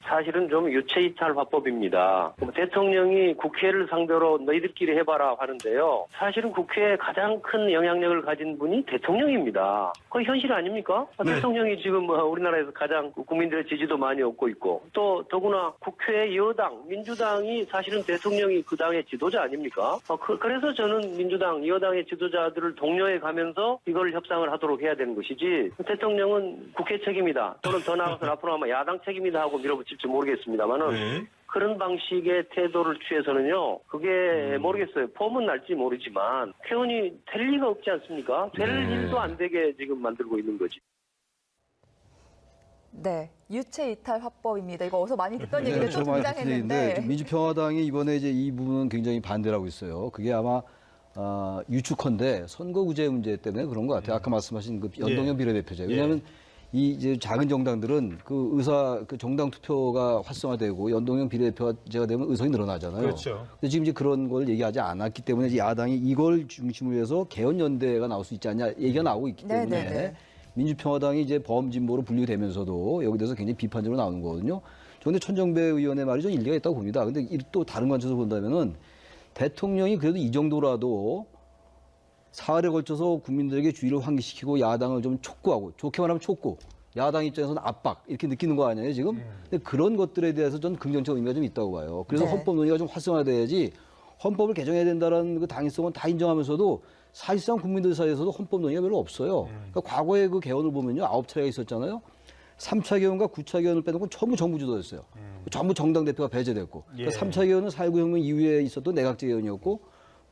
사실은 좀 유체이탈 화법입니다. 대통령이 국회를 상대로 너희들끼리 해봐라 하는데요. 사실은 국회에 가장 큰 영향력을 가진 분이 대통령입니다. 그거 현실 아닙니까? 네. 대통령이 지금 우리나라에서 가장 국민들의 지지도 많이 얻고 있고, 또 더구나 국회 여당, 민주당이 사실은 대통령이 그 당의 지도자 아닙니까? 그래서 저는 민주당, 여당의 지도자들을 독려해 가면서 이걸 협상을 하도록 해야 되는 것이지, 대통령은 국회 책임이다, 또는 더 나아가서 앞으로 아마 야당 책임이다 하고 밀어붙일지 모르겠습니다만은 그런 방식의 태도를 취해서는요, 그게 모르겠어요. 폼은 날지 모르지만 개헌이 될 리가 없지 않습니까? 될 일도 안 되게 지금 만들고 있는 거지. 네, 유체이탈 화법입니다. 이거 어서 많이 듣던 얘기를 또 저도 많이 듣던 얘기인데 등장했는데. 민주평화당이 이번에 이제 이 부분은 굉장히 반대를 하고 있어요. 그게 아마 유축헌데 선거구제 문제 때문에 그런 것 같아요. 아까 말씀하신 그 연동형 비례대표제. 왜냐하면 이 이제 작은 정당들은 그 정당 투표가 활성화되고 연동형 비례대표제가 되면 의석이 늘어나잖아요. 그렇죠. 근데 지금 이제 그런 걸 얘기하지 않았기 때문에 이제 야당이 이걸 중심으로 해서 개헌연대가 나올 수 있지 않냐 얘기가 나오고 있기 때문에 네네네. 민주평화당이 이제 범진보로 분류되면서도 여기 대해서 굉장히 비판적으로 나오는 거거든요. 그런데 천정배 의원의 말이 좀 일리가 있다고 봅니다. 근데 또 다른 관점에서 본다면은 대통령이 그래도 이 정도라도 사흘에 걸쳐서 국민들에게 주의를 환기시키고 야당을 좀 촉구하고, 좋게 말하면 촉구, 야당 입장에서는 압박 이렇게 느끼는 거 아니에요 지금? 근데 그런 것들에 대해서 저는 긍정적 의미가 좀 있다고 봐요. 그래서 네. 헌법 논의가 좀 활성화돼야지 헌법을 개정해야 된다는 그 당위성은 다 인정하면서도 사실상 국민들 사이에서도 헌법 논의가 별로 없어요. 그러니까 과거에 그 개헌을 보면요 9차례가 있었잖아요. 3차 개헌과 9차 개헌을 빼놓고 전부 정부 주도였어요. 전부 정당 대표가 배제됐고. 그러니까 3차 개헌은 4.19 혁명 이후에 있었던 내각제 개헌이었고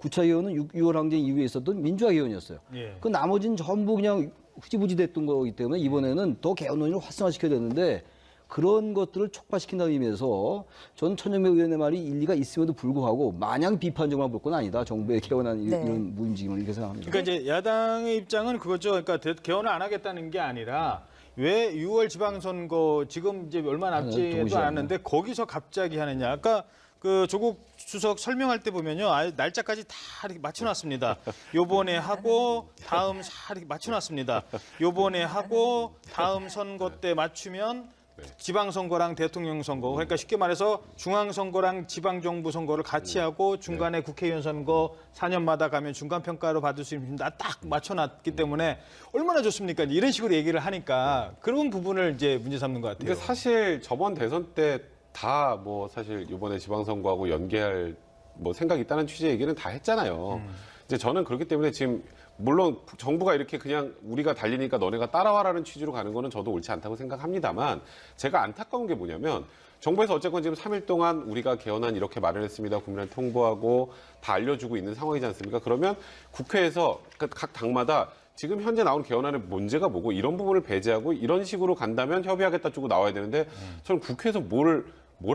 9차 개헌은 6.25 항쟁 이후에 있었던 민주화 개헌이었어요. 예. 그 나머지는 전부 그냥 흐지부지 됐던 거기 때문에 이번에는 더 개헌 논의를 활성화시켜야 되는데 그런 것들을 촉발시킨다는 의미에서 저는 천정배 의원의 말이 일리가 있음에도 불구하고 마냥 비판적으로 볼 건 아니다. 정부의 개헌한 네. 이런 무임직임을 이렇게 생각합니다. 그러니까 이제 야당의 입장은 그거죠. 그러니까 개헌을 안 하겠다는 게 아니라 왜 6월 지방선거 지금 이제 얼마 남지도 동시에 않았는데 거기서 갑자기 하느냐. 아까 그 조국 수석 설명할 때 보면요, 아예 날짜까지 다 이렇게 맞춰놨습니다. 요번에 하고 다음 이렇게 맞춰놨습니다. 요번에 하고 다음 선거 때 맞추면 지방선거랑 대통령 선거, 그러니까 쉽게 말해서 중앙선거랑 지방정부 선거를 같이 하고 중간에 국회의원 선거 4년마다 가면 중간평가로 받을 수 있습니다. 딱 맞춰놨기 때문에 얼마나 좋습니까? 이런 식으로 얘기를 하니까 그런 부분을 이제 문제 삼는 것 같아요. 근데 사실 저번 대선 때 다 뭐 사실 이번에 지방선거하고 연계할 뭐 생각이 있다는 취지의 얘기는 다 했잖아요. 이제 저는 그렇기 때문에 지금 물론 정부가 이렇게 그냥 우리가 달리니까 너네가 따라와라는 취지로 가는 거는 저도 옳지 않다고 생각합니다만 제가 안타까운 게 뭐냐면 정부에서 어쨌건 지금 3일 동안 우리가 개헌안 이렇게 마련했습니다. 국민한테 통보하고 다 알려주고 있는 상황이지 않습니까? 그러면 국회에서 각 당마다 지금 현재 나온 개헌안의 문제가 뭐고 이런 부분을 배제하고 이런 식으로 간다면 협의하겠다 쪽으로 나와야 되는데 저는 국회에서 뭘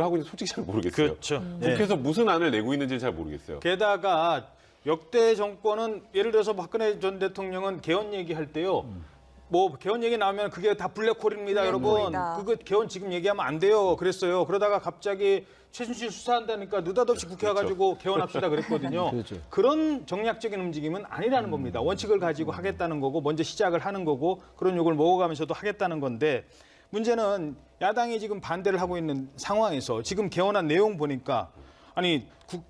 하고 있는지 솔직히 잘 모르겠어요. 그렇죠. 국회에서 무슨 안을 내고 있는지 잘 모르겠어요. 게다가 역대 정권은 예를 들어서 박근혜 전 대통령은 개헌 얘기할 때요. 뭐 개헌 얘기 나오면 그게 다 블랙홀입니다, 여러분. 블랙홀이다. 그거 개헌 지금 얘기하면 안 돼요. 그랬어요. 그러다가 갑자기 최순실 수사한다니까 느닷없이 국회 와가지고 개헌합시다 그랬거든요. 그렇죠. 그런 정략적인 움직임은 아니라는 겁니다. 원칙을 가지고 하겠다는 거고 먼저 시작을 하는 거고 그런 욕을 먹어가면서도 하겠다는 건데 문제는 야당이 지금 반대를 하고 있는 상황에서 지금 개헌한 내용 보니까 아니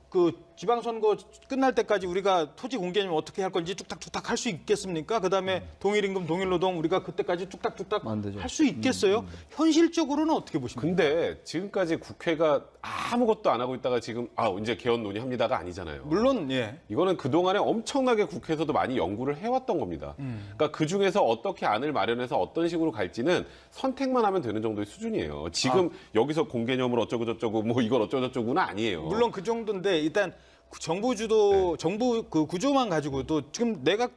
그 지방선거 끝날 때까지 우리가 토지 공개념 어떻게 할 건지 뚝딱뚝딱 할 수 있겠습니까? 그다음에 동일임금 동일노동 우리가 그때까지 뚝딱뚝딱 안 되죠. 할 수 있겠어요? 현실적으로는 어떻게 보십니까? 근데 지금까지 국회가 아무것도 안 하고 있다가 지금 이제 개헌 논의합니다가 아니잖아요. 물론 예. 이거는 그동안에 엄청나게 국회에서도 많이 연구를 해왔던 겁니다. 그러니까 그중에서 어떻게 안을 마련해서 어떤 식으로 갈지는 선택만 하면 되는 정도의 수준이에요. 지금 여기서 공개념을 어쩌고저쩌고 뭐 이걸 어쩌고저쩌고는 아니에요. 물론 그 정도인데 일단 정부 주도 정부 그 구조만 가지고도 지금 내각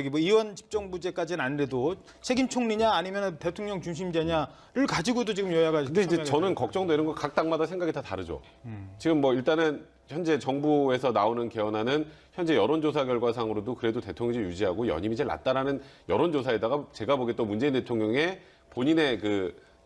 뭐 의원 집정부제까지는 아니래도 책임 총리냐 아니면 대통령 중심제냐를 가지고도 지금 여야가 근데 이제 저는 걱정되는 건 각 당마다 생각이 다 다르죠. 지금 뭐 일단은 현재 정부에서 나오는 개헌안은 현재 여론조사 결과상으로도 그래도 대통령제 유지하고 연임이 제일 낫다라는 여론조사에다가 제가 보기에 또 문재인 대통령의 본인의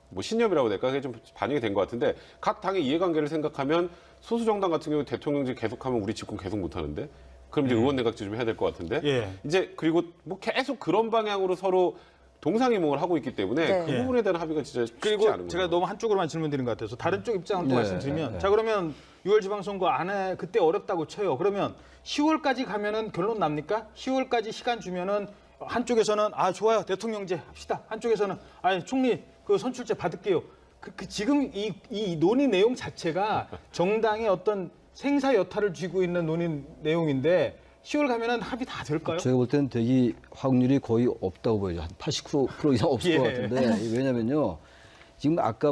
뭐 신념이라고 될까 그게 좀 반영이 된 것 같은데 각 당의 이해관계를 생각하면 소수 정당 같은 경우 대통령제 계속하면 우리 집권 계속 못하는데 그럼 이제 의원 내각제 좀 해야 될 것 같은데 예. 이제 그리고 뭐 계속 그런 방향으로 서로 동상이몽을 하고 있기 때문에 네. 그 부분에 대한 합의가 진짜 쉽지 그리고 않은 제가 거예요. 너무 한쪽으로만 질문드린 것 같아서 다른 쪽 입장을 또 네, 말씀드리면 네. 자 그러면 6월 지방선거 안에 그때 어렵다고 쳐요. 그러면 10월까지 가면은 결론 납니까? 10월까지 시간 주면은 한쪽에서는 좋아요 대통령제 합시다. 한쪽에서는 총리 그 선출제 받을게요. 지금 이 논의 내용 자체가 정당의 어떤 생사 여타를 쥐고 있는 논의 내용인데 10월 가면은 합의 다 될까요? 제가 볼 때는 되기 확률이 거의 없다고 보여요. 한 80% 이상 없을 예. 것 같은데 왜냐면요. 지금 아까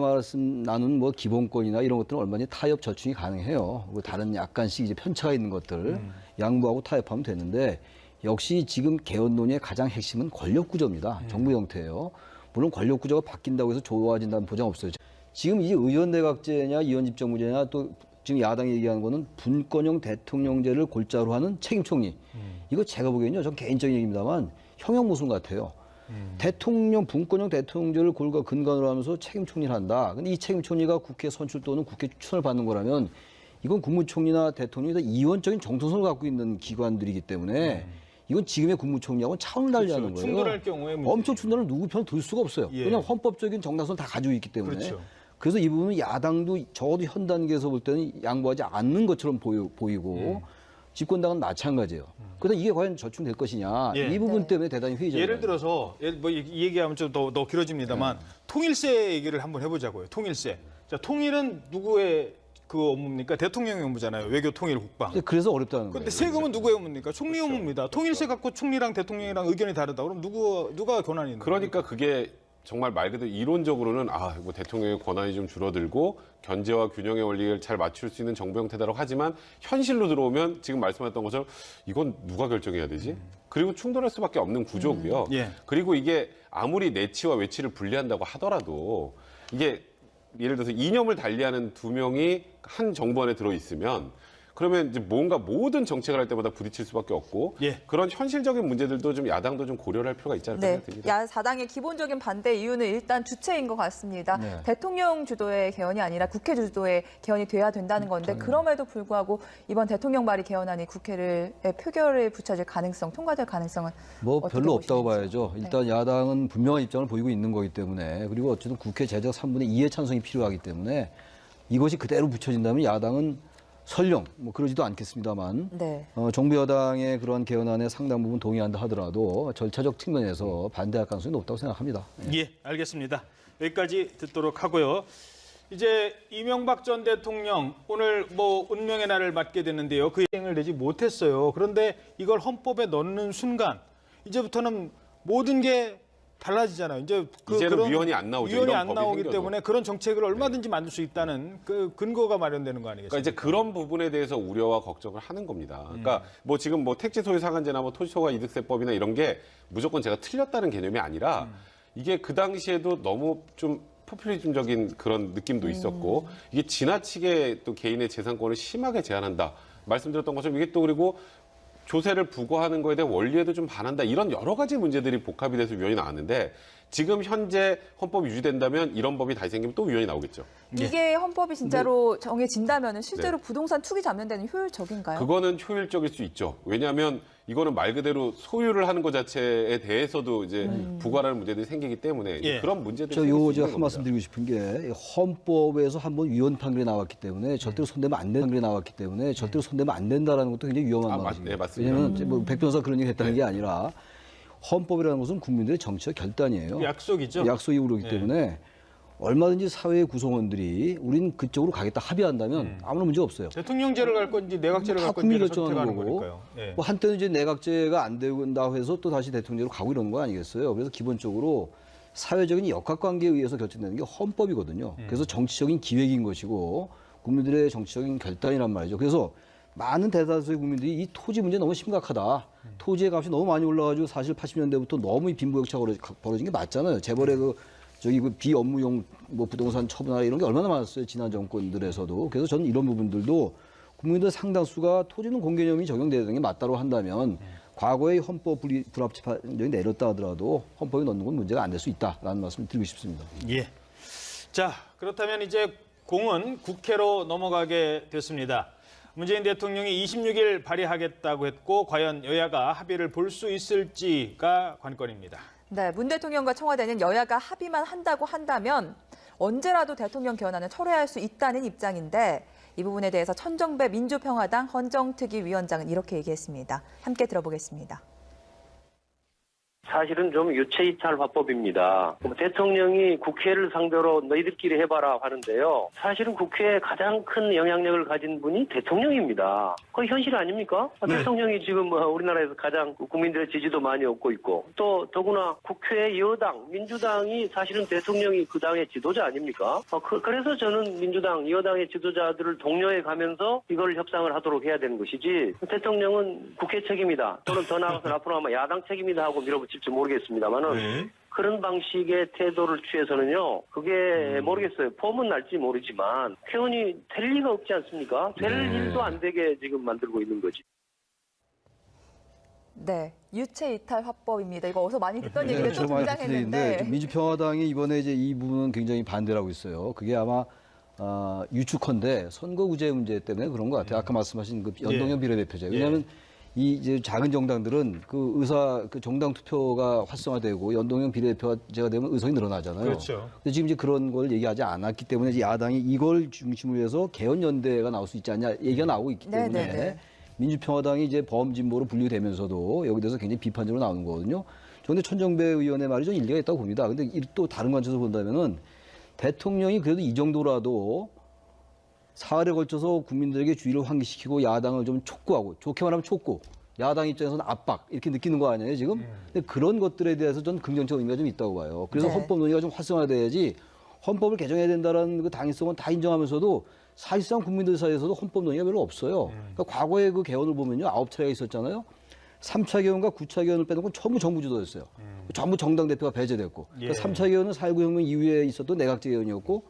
나눈 뭐 기본권이나 이런 것들은 얼마든지 타협 절충이 가능해요. 다른 약간씩 이제 편차가 있는 것들 양보하고 타협하면 되는데 역시 지금 개헌 논의의 가장 핵심은 권력 구조입니다. 정부 형태예요. 물론 권력 구조가 바뀐다고 해서 좋아진다는 보장 없어요. 지금 이 의원 내각제냐 의원 집정부제냐 또 지금 야당이 얘기하는 거는 분권형 대통령제를 골자로 하는 책임 총리. 이거 제가 보기에는요. 전 개인적인 얘기입니다만 형용 모순 같아요. 분권형 대통령제를 근간으로 하면서 책임 총리를 한다. 근데 이 책임 총리가 국회 선출 또는 국회 추천을 받는 거라면 이건 국무총리나 대통령이 다 이원적인 정통성을 갖고 있는 기관들이기 때문에 이건 지금의 국무총리하고는 차원을 달리하는 거예요. 충돌할 경우에 문제죠. 엄청 충돌을 누구 편을 들 수가 없어요. 예. 왜냐하면 헌법적인 정당성을 다 가지고 있기 때문에. 그렇죠. 그래서 이 부분은 야당도 적어도 현 단계에서 볼 때는 양보하지 않는 것처럼 보이고 집권당은 마찬가지예요. 그래서 이게 과연 저충될 것이냐 예. 이 부분 네. 때문에 대단히 회의적이에요. 예를 들어서 이 얘기하면 좀 더 길어집니다만 통일세 얘기를 한번 해보자고요. 통일세. 자, 통일은 누구의 그 업무입니까? 대통령의 업무잖아요. 외교, 통일, 국방. 그래서 어렵다는 거예요. 그런데 세금은 누구의 업무입니까? 총리 업무입니다. 통일세 갖고 총리랑 대통령이랑 의견이 다르다. 그럼 누가 권한이 있는 거예요? 그러니까 그게 정말 말 그대로 이론적으로는 뭐 대통령의 권한이 좀 줄어들고 견제와 균형의 원리를 잘 맞출 수 있는 정부 형태다라고 하지만 현실로 들어오면 지금 말씀하셨던 것처럼 이건 누가 결정해야 되지? 그리고 충돌할 수밖에 없는 구조고요. 예. 그리고 이게 아무리 내치와 외치를 분리한다고 하더라도 이게 예를 들어서 이념을 달리하는 두 명이 한 정부 안에 들어 있으면 그러면 이제 뭔가 모든 정책을 할 때마다 부딪힐 수밖에 없고 예. 그런 현실적인 문제들도 좀 야당도 좀 고려를 할 필요가 있지 않을까 네, 생각됩니다. 야사당의 기본적인 반대 이유는 일단 주체인 것 같습니다. 네. 대통령 주도의 개헌이 아니라 국회 주도의 개헌이 돼야 된다는 건데 그럼에도 불구하고 이번 대통령 발의 개헌안이 국회를 표결에 붙여질 가능성, 통과될 가능성은 뭐 어떻게 별로 없다고 보시는지. 봐야죠. 일단 야당은 분명한 입장을 보이고 있는 거기 때문에 그리고 어쨌든 국회 제적 3분의 2의 찬성이 필요하기 때문에 이것이 그대로 붙여진다면 야당은 설령 뭐 그러지도 않겠습니다만 네. 정부 여당의 그런 개헌안에 상당 부분 동의한다 하더라도 절차적 측면에서 반대할 가능성이 높다고 생각합니다. 예, 알겠습니다. 여기까지 듣도록 하고요. 이제 이명박 전 대통령 오늘 뭐 운명의 날을 맞게 되는데요. 그 시행을 내지 못했어요. 그런데 이걸 헌법에 넣는 순간 이제부터는 모든 게 달라지잖아요. 이제는 이제는 위헌이 안 나오죠. 위헌이 이런 안 법이 나오기 생겨도. 때문에 그런 정책을 얼마든지 만들 수 있다는 그 근거가 마련되는 거 아니겠습니까? 그러니까 이제 그런 부분에 대해서 우려와 걱정을 하는 겁니다. 그러니까 뭐 지금 뭐 택지 소유 상한제나 뭐 토지소가 이득세법이나 이런 게 무조건 제가 틀렸다는 개념이 아니라 이게 그 당시에도 너무 좀 포퓰리즘적인 그런 느낌도 있었고 이게 지나치게 또 개인의 재산권을 심하게 제한한다. 말씀드렸던 것처럼 이게 또 그리고 조세를 부과하는 거에 대한 원리에도 좀 반한다. 이런 여러 가지 문제들이 복합이 돼서 위헌이 나왔는데 지금 현재 헌법이 유지된다면 이런 법이 다시 생기면 또 위헌이 나오겠죠. 이게 헌법이 진짜로 정해진다면 실제로 부동산 투기 잡는 데는 효율적인가요? 그거는 효율적일 수 있죠. 왜냐하면 이거는 말 그대로 소유를 하는 것 자체에 대해서도 이제 부과라는 문제들이 생기기 때문에 이제 예. 그런 문제들이 저 생길 수 요 있는 제가 한 겁니다. 말씀 드리고 싶은 게 헌법에서 한번 위헌 판결이 나왔기 때문에 절대로 손대면 안 되는 판결이 나왔기 때문에 절대로 손대면 안 된다라는 것도 굉장히 위험한 말이죠. 네, 맞습니다. 왜냐하면 뭐백 변호사 그런 얘기 했다는 게 아니라 헌법이라는 것은 국민들의 정치적 결단이에요. 약속이죠. 약속이 오르기 때문에 얼마든지 사회의 구성원들이 우린 그쪽으로 가겠다 합의한다면 아무런 문제 없어요. 대통령제를 갈 건지 내각제를 다 갈 국민이 건지 결정하는 선택하는 거고. 거니까요. 예. 뭐 한때는 이제 내각제가 안 된다고 해서 또 다시 대통령제로 가고 이러는 거 아니겠어요? 그래서 기본적으로 사회적인 역학관계에 의해서 결정되는 게 헌법이거든요. 그래서 정치적인 기획인 것이고 국민들의 정치적인 결단이란 말이죠. 그래서 많은 대다수의 국민들이 이 토지 문제 너무 심각하다. 토지의 값이 너무 많이 올라가지고 사실 80년대부터 너무 이 빈부격차가 벌어진 게 맞잖아요. 재벌의 그 비업무용 뭐 부동산 처분하라 이런 게 얼마나 많았어요. 지난 정권들에서도. 그래서 저는 이런 부분들도 국민들 상당수가 토지는 공개념이 적용돼야 되는 게 맞다고 한다면 과거의 헌법 불합치 판정이 내렸다 하더라도 헌법에 넣는 건 문제가 안 될 수 있다라는 말씀을 드리고 싶습니다. 예. 자, 그렇다면 이제 공은 국회로 넘어가게 됐습니다. 문재인 대통령이 26일 발의하겠다고 했고 과연 여야가 합의를 볼 수 있을지가 관건입니다. 네, 문 대통령과 청와대는 여야가 합의만 한다고 한다면 언제라도 대통령 개헌안을 철회할 수 있다는 입장인데 이 부분에 대해서 천정배 민주평화당 헌정특위위원장은 이렇게 얘기했습니다. 함께 들어보겠습니다. 사실은 좀 유체이탈 화법입니다. 대통령이 국회를 상대로 너희들끼리 해봐라 하는데요. 사실은 국회에 가장 큰 영향력을 가진 분이 대통령입니다. 그게 현실 아닙니까? 네. 대통령이 지금 우리나라에서 가장 국민들의 지지도 많이 얻고 있고 또 더구나 국회 여당, 민주당이 사실은 대통령이 그 당의 지도자 아닙니까? 그래서 저는 민주당, 여당의 지도자들을 독려해 가면서 이걸 협상을 하도록 해야 되는 것이지 대통령은 국회 책임이다. 또는 더 나아가서 앞으로 아마 야당 책임이다 하고 밀어붙일지 모르겠습니다만은 그런 방식의 태도를 취해서는요. 그게 모르겠어요. 폼은 날지 모르지만 개헌이 될 리가 없지 않습니까? 될 일도 안 되게 지금 만들고 있는 거지. 네, 유체 이탈 화법입니다. 이거 어서 많이 듣던 얘기가 또 저도 많이 듣던 얘기인데 등장했는데 민주평화당이 이번에 이제 이 부분은 굉장히 반대를 하고 있어요. 그게 아마 유축헌데 선거구제 문제 때문에 그런 것 같아요. 아까 말씀하신 그 연동형 비례대표제. 왜냐하면 이 이제 작은 정당들은 그 정당 투표가 활성화되고 연동형 비례대표제가 되면 의석이 늘어나잖아요. 그렇죠. 근데 지금 이제 그런 걸 얘기하지 않았기 때문에 이제 야당이 이걸 중심으로 해서 개헌연대가 나올 수 있지 않냐 얘기가 나오고 있기 때문에 네네네. 민주평화당이 이제 범진보로 분류되면서도 여기 대해서 굉장히 비판적으로 나오는 거거든요. 그런데 천정배 의원의 말이 좀 일리가 있다고 봅니다. 근데 또 다른 관점에서 본다면은 대통령이 그래도 이 정도라도 사흘에 걸쳐서 국민들에게 주의를 환기시키고 야당을 좀 촉구하고, 좋게 말하면 촉구, 야당 입장에서는 압박 이렇게 느끼는 거 아니에요 지금? 근데 그런 것들에 대해서 전 긍정적 의미가 좀 있다고 봐요. 그래서 네. 헌법 논의가 좀 활성화돼야지 헌법을 개정해야 된다는 그 당위성은 다 인정하면서도 사실상 국민들 사이에서도 헌법 논의가 별로 없어요. 그러니까 과거에 그 개헌을 보면요 9차례가 있었잖아요. 3차 개헌과 9차 개헌을 빼놓고 전부 정부 주도였어요. 전부 정당 대표가 배제됐고. 그러니까 3차 개헌은 4.19 혁명 이후에 있었던 내각제 개헌이었고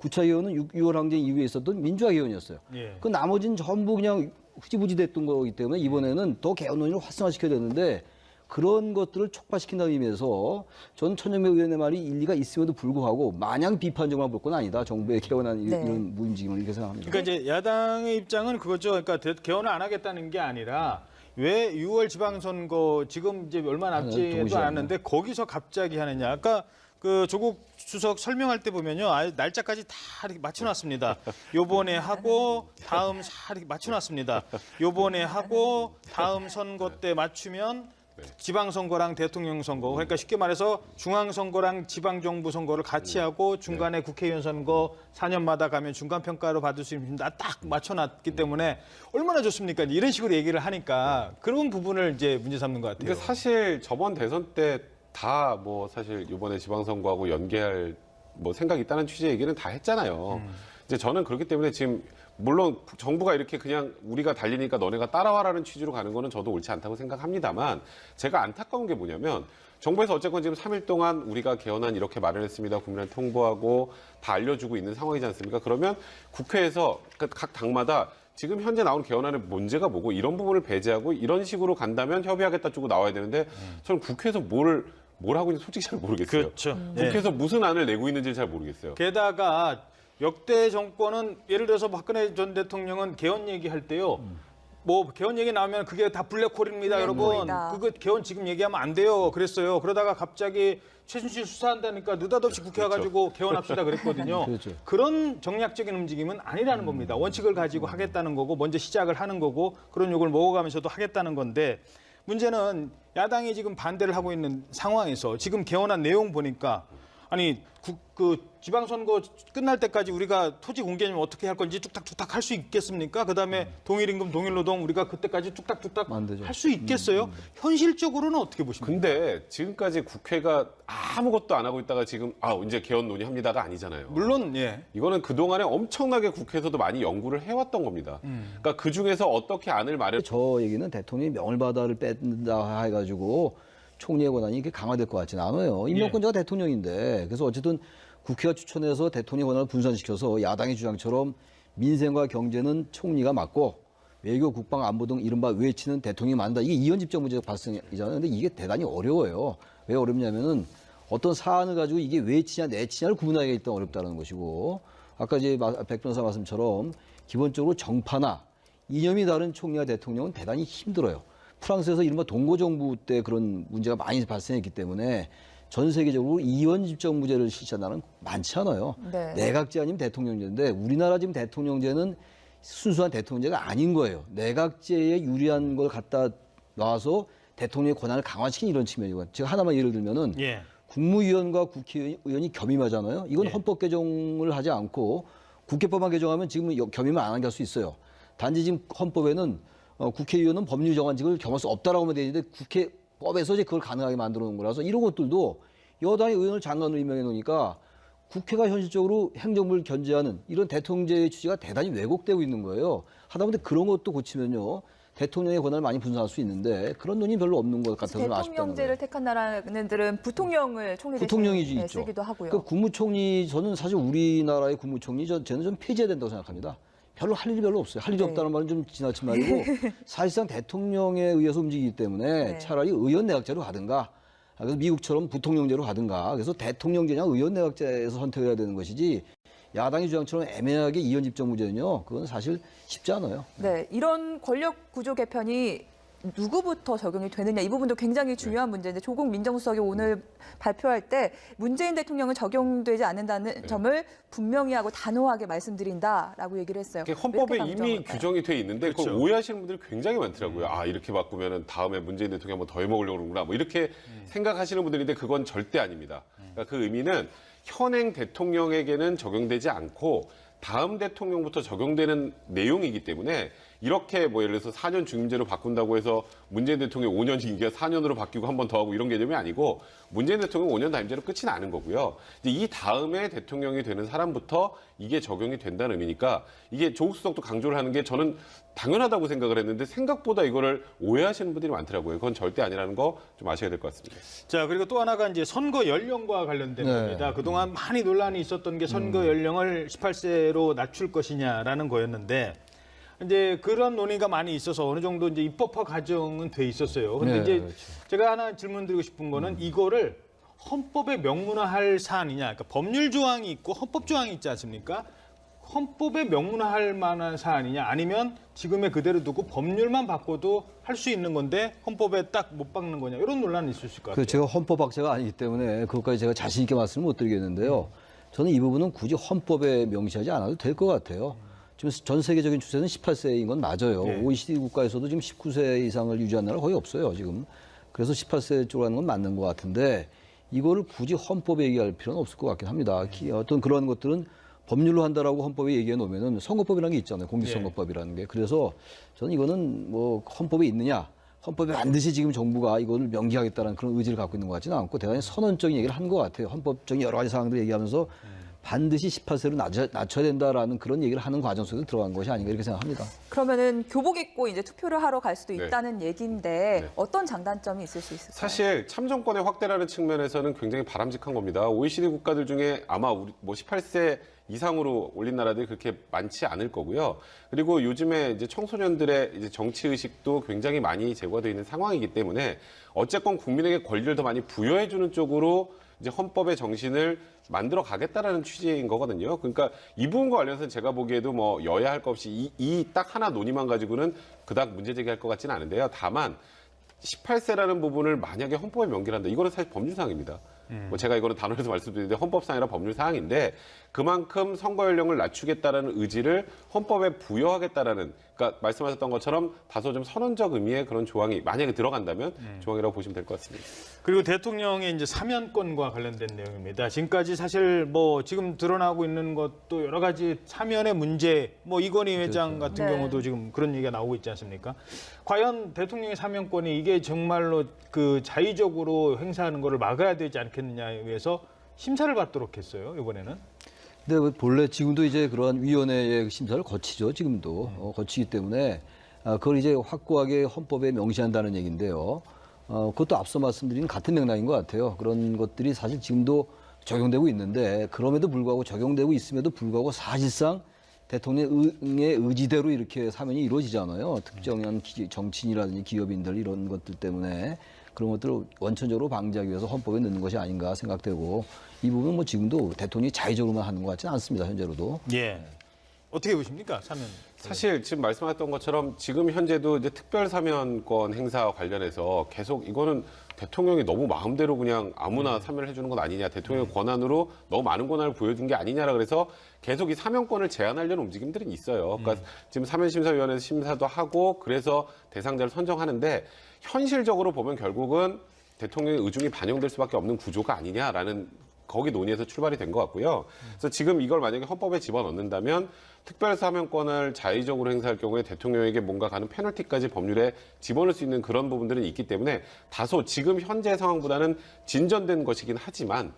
9차 개헌은 6.25 항쟁 이후에 있었던 민주화 개헌이었어요. 예. 그 나머지는 전부 그냥 흐지부지 됐던 거기 때문에 이번에는 더 개헌 논의를 활성화시켜야 되는데 그런 것들을 촉발시킨다는 의미에서 저는 천정배 의원의 말이 일리가 있음에도 불구하고 마냥 비판적으로만 볼 건 아니다. 정부의 개헌한 네. 이런 움직임을 이렇게 생각합니다. 그러니까 이제 야당의 입장은 그거죠. 그러니까 개헌을 안 하겠다는 게 아니라 왜 6월 지방선거 지금 이제 얼마 남지도 동시에 않았는데 거기서 갑자기 하느냐. 아까 그 조국 수석 설명할 때 보면요, 아예 날짜까지 다 이렇게 맞춰놨습니다. 요번에 하고 다음 이렇게 맞춰놨습니다. 요번에 하고 다음 선거 때 맞추면 지방선거랑 대통령 선거, 그러니까 쉽게 말해서 중앙선거랑 지방정부 선거를 같이 하고 중간에 국회의원 선거 4년마다 가면 중간평가로 받을 수 있습니다. 딱 맞춰놨기 때문에 얼마나 좋습니까? 이런 식으로 얘기를 하니까 그런 부분을 이제 문제 삼는 것 같아요. 근데 사실 저번 대선 때 다 뭐 사실 이번에 지방선거하고 연계할 뭐 생각이 있다는 취지의 얘기는 다 했잖아요. 이제 저는 그렇기 때문에 지금 물론 정부가 이렇게 그냥 우리가 달리니까 너네가 따라와라는 취지로 가는 거는 저도 옳지 않다고 생각합니다만 제가 안타까운 게 뭐냐면 정부에서 어쨌건 지금 3일 동안 우리가 개헌안 이렇게 마련했습니다. 국민한테 통보하고 다 알려주고 있는 상황이지 않습니까? 그러면 국회에서 각 당마다 지금 현재 나오는 개헌안의 문제가 뭐고 이런 부분을 배제하고 이런 식으로 간다면 협의하겠다 쪽으로 나와야 되는데 저는 국회에서 뭘 하고 있는지 솔직히 잘 모르겠어요. 그렇죠. 국회에서 무슨 안을 내고 있는지 잘 모르겠어요. 게다가 역대 정권은 예를 들어서 박근혜 전 대통령은 개헌 얘기할 때요. 뭐 개헌 얘기 나오면 그게 다 블랙홀입니다, 여러분. 블랙홀이다. 그거 개헌 지금 얘기하면 안 돼요. 그랬어요. 그러다가 갑자기 최순실 수사한다니까 느닷없이 국회 와가지고 개헌합시다 그랬거든요. 그렇죠. 그런 정략적인 움직임은 아니라는 겁니다. 원칙을 가지고 하겠다는 거고 먼저 시작을 하는 거고 그런 욕을 먹어가면서도 하겠다는 건데 문제는 야당이 지금 반대를 하고 있는 상황에서 지금 개헌한 내용 보니까 아니 그 지방선거 끝날 때까지 우리가 토지 공개념 어떻게 할 건지 뚝딱뚝딱 할 수 있겠습니까? 그다음에 동일임금 동일노동 우리가 그때까지 뚝딱뚝딱 안 되죠. 할 수 있겠어요? 현실적으로는 어떻게 보십니까? 근데 지금까지 국회가 아무것도 안 하고 있다가 지금 이제 개헌 논의합니다가 아니잖아요. 물론 예. 이거는 그동안에 엄청나게 국회에서도 많이 연구를 해왔던 겁니다. 그러니까 그중에서 어떻게 안을 마련 저 얘기는 대통령이 명을바다를 뺀다 해가지고 총리의 권한이 이렇게 강화될 것 같지는 않아요. 임명권자가 대통령인데 그래서 어쨌든 국회가 추천해서 대통령의 권한을 분산시켜서 야당의 주장처럼 민생과 경제는 총리가 맡고 외교, 국방, 안보 등 이른바 외치는 대통령이 만다. 이게 이원집적 문제가 발생이잖아요. 근데 이게 대단히 어려워요. 왜 어렵냐면은 어떤 사안을 가지고 이게 외치냐 내치냐를 구분하기가 일단 어렵다는 것이고 아까 이제 백 변호사 말씀처럼 기본적으로 정파나 이념이 다른 총리와 대통령은 대단히 힘들어요. 프랑스에서 이른바 동고정부 때 그런 문제가 많이 발생했기 때문에 전 세계적으로 이원집정무제를 실시한다는 많지 않아요. 네. 내각제 아니면 대통령제인데 우리나라 지금 대통령제는 순수한 대통령제가 아닌 거예요. 내각제에 유리한 걸 갖다 놔서 대통령의 권한을 강화시킨 이런 측면이고 제가 하나만 예를 들면은 예. 국무위원과 국회의원이 겸임하잖아요. 이건 예. 헌법 개정을 하지 않고 국회법만 개정하면 지금 겸임을 안 하게 할 수 있어요. 단지 지금 헌법에는 국회의원은 법률 정한직을 겸할 수 없다라고 하면 되는데 국회법에서 이제 그걸 가능하게 만들어 놓은 거라서 이런 것들도 여당의 의원을 장관으로 임명해 놓으니까 국회가 현실적으로 행정부를 견제하는 이런 대통령제의 취지가 대단히 왜곡되고 있는 거예요. 하다못해 그런 것도 고치면요. 대통령의 권한을 많이 분산할 수 있는데 그런 논의 별로 없는 것 같아서 아쉽다는 거예요. 대통령제를 택한 나라들은 부통령을 총리 부통령이지 대신에 있죠. 쓰기도 하고요. 그 국무총리 저는 사실 우리나라의 국무총리 저는 좀 폐지해야 된다고 생각합니다. 별로 할 일이 별로 없어요. 할 일이 네. 없다는 말은 좀 지나친 말이고 사실상 대통령에 의해서 움직이기 때문에 네. 차라리 의원 내각제로 가든가 그래서 미국처럼 부통령제로 가든가 그래서 대통령제냐 의원 내각제에서 선택을 해야 되는 것이지 야당의 주장처럼 애매하게 이원집정무제는요. 그건 사실 쉽지 않아요. 네, 이런 권력 구조 개편이 누구부터 적용이 되느냐 이 부분도 굉장히 중요한 문제인데 조국 민정수석이 오늘 발표할 때 문재인 대통령은 적용되지 않는다는 점을 분명히 하고 단호하게 말씀드린다라고 얘기를 했어요. 헌법에 이렇게 이미 강조한 규정이 돼 있는데 그걸 그렇죠. 오해하시는 분들이 굉장히 많더라고요. 아 이렇게 바꾸면 다음에 문재인 대통령이 한번 더 해먹으려고 그러는구나. 뭐 이렇게 생각하시는 분들인데 그건 절대 아닙니다. 그러니까 그 의미는 현행 대통령에게는 적용되지 않고 다음 대통령부터 적용되는 내용이기 때문에 이렇게 뭐 예를 들어서 4년 중임제로 바꾼다고 해서 문재인 대통령 5년 임기가 4년으로 바뀌고 한 번 더 하고 이런 개념이 아니고 문재인 대통령 5년 단임제로 끝이 나는 거고요. 이제 이 다음에 대통령이 되는 사람부터 이게 적용이 된다는 의미니까 이게 조국 수석도 강조를 하는 게 저는 당연하다고 생각을 했는데 생각보다 이거를 오해하시는 분들이 많더라고요. 그건 절대 아니라는 거 좀 아셔야 될 것 같습니다. 자, 그리고 또 하나가 이제 선거 연령과 관련된 네. 겁니다. 그동안 많이 논란이 있었던 게 선거 연령을 18세로 낮출 것이냐라는 거였는데 이제 그런 논의가 많이 있어서 어느 정도 이제 입법화 과정은 돼 있었어요. 근데 네, 이제 그렇죠. 제가 하나 질문드리고 싶은 거는 이거를 헌법에 명문화할 사안이냐, 그러니까 법률 조항이 있고 헌법 조항이 있지 않습니까? 헌법에 명문화할 만한 사안이냐, 아니면 지금의 그대로 두고 법률만 바꿔도 할 수 있는 건데 헌법에 딱 못 박는 거냐, 이런 논란이 있을 것 같아요. 제가 헌법학자가 아니기 때문에 그것까지 제가 자신 있게 말씀을 못 드리겠는데요. 저는 이 부분은 굳이 헌법에 명시하지 않아도 될 것 같아요. 지금 전 세계적인 추세는 18세인 건 맞아요. 네. OECD 국가에서도 지금 19세 이상을 유지한 나라가 거의 없어요, 지금. 그래서 18세 쪽으로 하는 건 맞는 것 같은데 이거를 굳이 헌법에 얘기할 필요는 없을 것 같긴 합니다. 어떤 그런 것들은 법률로 한다라고 헌법에 얘기해 놓으면은 선거법이라는 게 있잖아요. 공직선거법이라는 게. 그래서 저는 이거는 뭐 헌법에 있느냐, 헌법에 반드시 지금 정부가 이거를 명기하겠다는 그런 의지를 갖고 있는 것 같지는 않고 대단히 선언적인 얘기를 한 것 같아요. 헌법적인 여러 가지 사항들을 얘기하면서 반드시 18세로 낮춰야 된다라는 그런 얘기를 하는 과정 속에 들어간 것이 아닌가 이렇게 생각합니다. 그러면은 교복 입고 이제 투표를 하러 갈 수도 네. 있다는 얘기인데 네. 어떤 장단점이 있을 수 있을까요? 사실 참정권의 확대라는 측면에서는 굉장히 바람직한 겁니다. OECD 국가들 중에 아마 우리 뭐 18세 이상으로 올린 나라들이 그렇게 많지 않을 거고요. 그리고 요즘에 이제 청소년들의 이제 정치 의식도 굉장히 많이 제고되어 있는 상황이기 때문에 어쨌건 국민에게 권리를 더 많이 부여해주는 쪽으로 이제 헌법의 정신을 만들어 가겠다라는 취지인 거거든요. 그러니까 이 부분과 관련해서는 제가 보기에도 뭐 여야 할 것 없이 이 딱 하나 논의만 가지고는 그닥 문제 제기할 것 같지는 않은데요. 다만 18세라는 부분을 만약에 헌법에 명기를 한다. 이거는 사실 법률사항입니다. 뭐 제가 이거는 단어에서 말씀드리는데 헌법상이라 법률사항인데 그만큼 선거 연령을 낮추겠다라는 의지를 헌법에 부여하겠다라는, 그러니까 말씀하셨던 것처럼 다소 좀 선언적 의미의 그런 조항이 만약에 들어간다면 조항이라고 보시면 될 것 같습니다. 그리고 대통령의 이제 사면권과 관련된 내용입니다. 지금까지 사실 뭐 지금 드러나고 있는 것도 여러 가지 사면의 문제, 뭐 이건희 회장 같은 네. 경우도 지금 그런 얘기가 나오고 있지 않습니까? 과연 대통령의 사면권이 이게 정말로 그 자의적으로 행사하는 거를 막아야 되지 않겠느냐에 의해서 심사를 받도록 했어요, 이번에는. 근데 본래 지금도 이제 그러한 위원회의 심사를 거치죠. 지금도 거치기 때문에 그걸 이제 확고하게 헌법에 명시한다는 얘기인데요. 그것도 앞서 말씀드린 같은 맥락인 것 같아요. 그런 것들이 사실 지금도 적용되고 있는데 그럼에도 불구하고 적용되고 있음에도 불구하고 사실상 대통령의 의지대로 이렇게 사면이 이루어지잖아요. 특정한 정치인이라든지 기업인들 이런 것들 때문에 그런 것들을 원천적으로 방지하기 위해서 헌법에 넣는 것이 아닌가 생각되고 이 부분은 뭐 지금도 대통령이 자의적으로만 하는 것 같지는 않습니다. 현재로도. 예. 어떻게 보십니까, 사면? 사실 지금 말씀하셨던 것처럼 지금 현재도 이제 특별사면권 행사 관련해서 계속 이거는 대통령이 너무 마음대로 그냥 아무나 사면을 해주는 건 아니냐, 대통령의 권한으로 너무 많은 권한을 보여준 게 아니냐라 그래서 계속 이 사면권을 제한하려는 움직임들은 있어요. 그러니까 지금 사면심사위원회에서 심사도 하고 그래서 대상자를 선정하는데 현실적으로 보면 결국은 대통령의 의중이 반영될 수밖에 없는 구조가 아니냐라는 거기 논의에서 출발이 된 것 같고요. 그래서 지금 이걸 만약에 헌법에 집어넣는다면 특별사면권을 자의적으로 행사할 경우에 대통령에게 뭔가 가는 페널티까지 법률에 집어넣을 수 있는 그런 부분들은 있기 때문에 다소 지금 현재 상황보다는 진전된 것이긴 하지만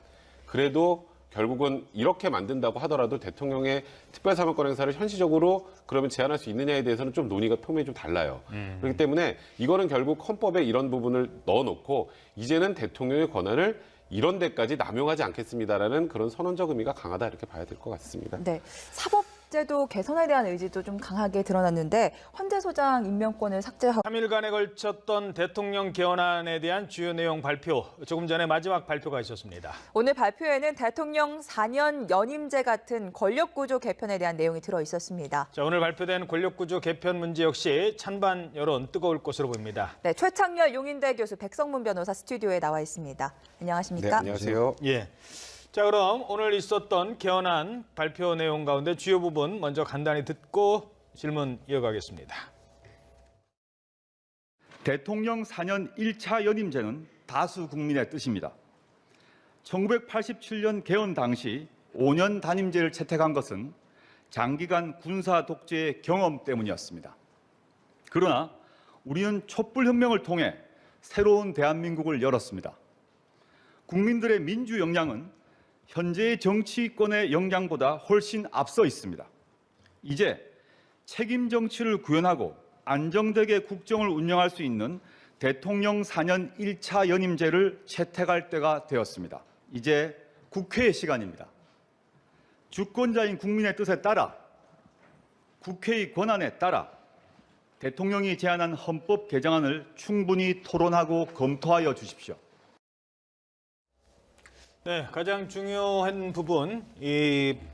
그래도 결국은 이렇게 만든다고 하더라도 대통령의 특별사면권 행사를 현실적으로 그러면 제한할 수 있느냐에 대해서는 좀 논의가 표면이 좀 달라요. 그렇기 때문에 이거는 결국 헌법에 이런 부분을 넣어놓고 이제는 대통령의 권한을 이런 데까지 남용하지 않겠습니다라는 그런 선언적 의미가 강하다 이렇게 봐야 될 것 같습니다. 네, 사법 제도 개선에 대한 의지도 좀 강하게 드러났는데 헌재 소장 임명권을 삭제하고 3일간에 걸쳤던 대통령 개헌안에 대한 주요 내용 발표, 조금 전에 마지막 발표가 있었습니다. 오늘 발표에는 대통령 4년 연임제 같은 권력구조 개편에 대한 내용이 들어 있었습니다. 자, 오늘 발표된 권력구조 개편 문제 역시 찬반 여론 뜨거울 것으로 보입니다. 네, 최창렬 용인대 교수, 백성문 변호사 스튜디오에 나와 있습니다. 안녕하십니까? 네, 안녕하세요. 예. 자, 그럼 오늘 있었던 개헌안 발표 내용 가운데 주요 부분 먼저 간단히 듣고 질문 이어가겠습니다. 대통령 4년 1차 연임제는 다수 국민의 뜻입니다. 1987년 개헌 당시 5년 단임제를 채택한 것은 장기간 군사 독재의 경험 때문이었습니다. 그러나 우리는 촛불혁명을 통해 새로운 대한민국을 열었습니다. 국민들의 민주 역량은 현재의 정치권의 역량보다 훨씬 앞서 있습니다. 이제 책임 정치를 구현하고 안정되게 국정을 운영할 수 있는 대통령 4년 1차 연임제를 채택할 때가 되었습니다. 이제 국회의 시간입니다. 주권자인 국민의 뜻에 따라 국회의 권한에 따라 대통령이 제안한 헌법 개정안을 충분히 토론하고 검토하여 주십시오. 네, 가장 중요한 부분,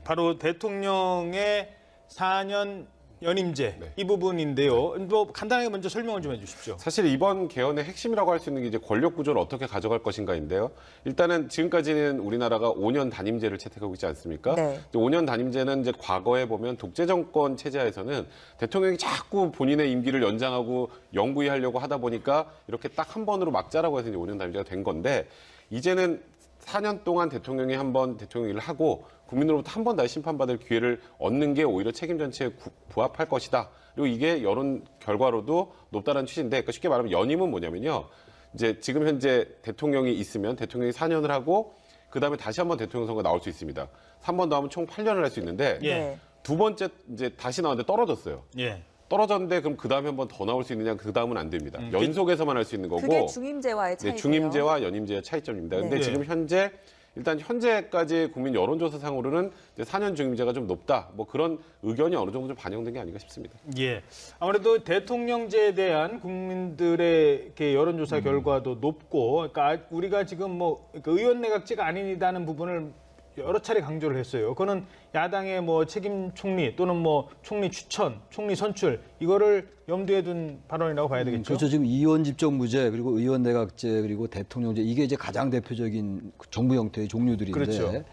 바로 대통령의 4년 연임제 이 부분인데요. 뭐 간단하게 먼저 설명을 좀 해주십시오. 사실 이번 개헌의 핵심이라고 할 수 있는 게 이제 권력 구조를 어떻게 가져갈 것인가인데요. 일단은 지금까지는 우리나라가 5년 단임제를 채택하고 있지 않습니까? 네. 5년 단임제는 이제 과거에 보면 독재 정권 체제하에서는 대통령이 자꾸 본인의 임기를 연장하고 영구히하려고 하다 보니까 이렇게 딱 한 번으로 막자라고 해서 이제 5년 단임제가 된 건데, 이제는 4년 동안 대통령이 한 번 대통령 일을 하고 국민으로부터 한 번 다시 심판받을 기회를 얻는 게 오히려 책임 전체에 부합할 것이다. 그리고 이게 여론 결과로도 높다는 취지인데, 그러니까 쉽게 말하면 연임은 뭐냐면요. 이제 지금 현재 대통령이 있으면 대통령이 4년을 하고 그다음에 다시 한 번 대통령 선거 나올 수 있습니다. 3번 더 하면 총 8년을 할 수 있는데 예. 두 번째 이제 다시 나왔는데 떨어졌어요. 예. 떨어졌는데 그럼 그 다음에 한 번 더 나올 수 있느냐? 그 다음은 안 됩니다. 연속해서만 할 수 있는 거고. 그게 중임제와의 차이고요. 네, 중임제와 연임제의 차이점입니다. 근데 네. 지금 현재까지 국민 여론조사상으로는 이제 4년 중임제가 좀 높다. 뭐 그런 의견이 어느 정도 좀 반영된 게 아닌가 싶습니다. 예. 아무래도 대통령제에 대한 국민들의 이렇게 여론조사 결과도 높고, 그러니까 우리가 지금 뭐 의원 내각제가 아니다는 부분을 여러 차례 강조를 했어요. 그거는 야당의 뭐 책임 총리 또는 뭐 총리 추천, 총리 선출 이거를 염두에 둔 발언이라고 봐야 되겠죠. 그렇죠. 지금 의원 집정부제 그리고 의원 내각제 그리고 대통령제 이게 이제 가장 대표적인 정부 형태의 종류들인데, 그렇죠.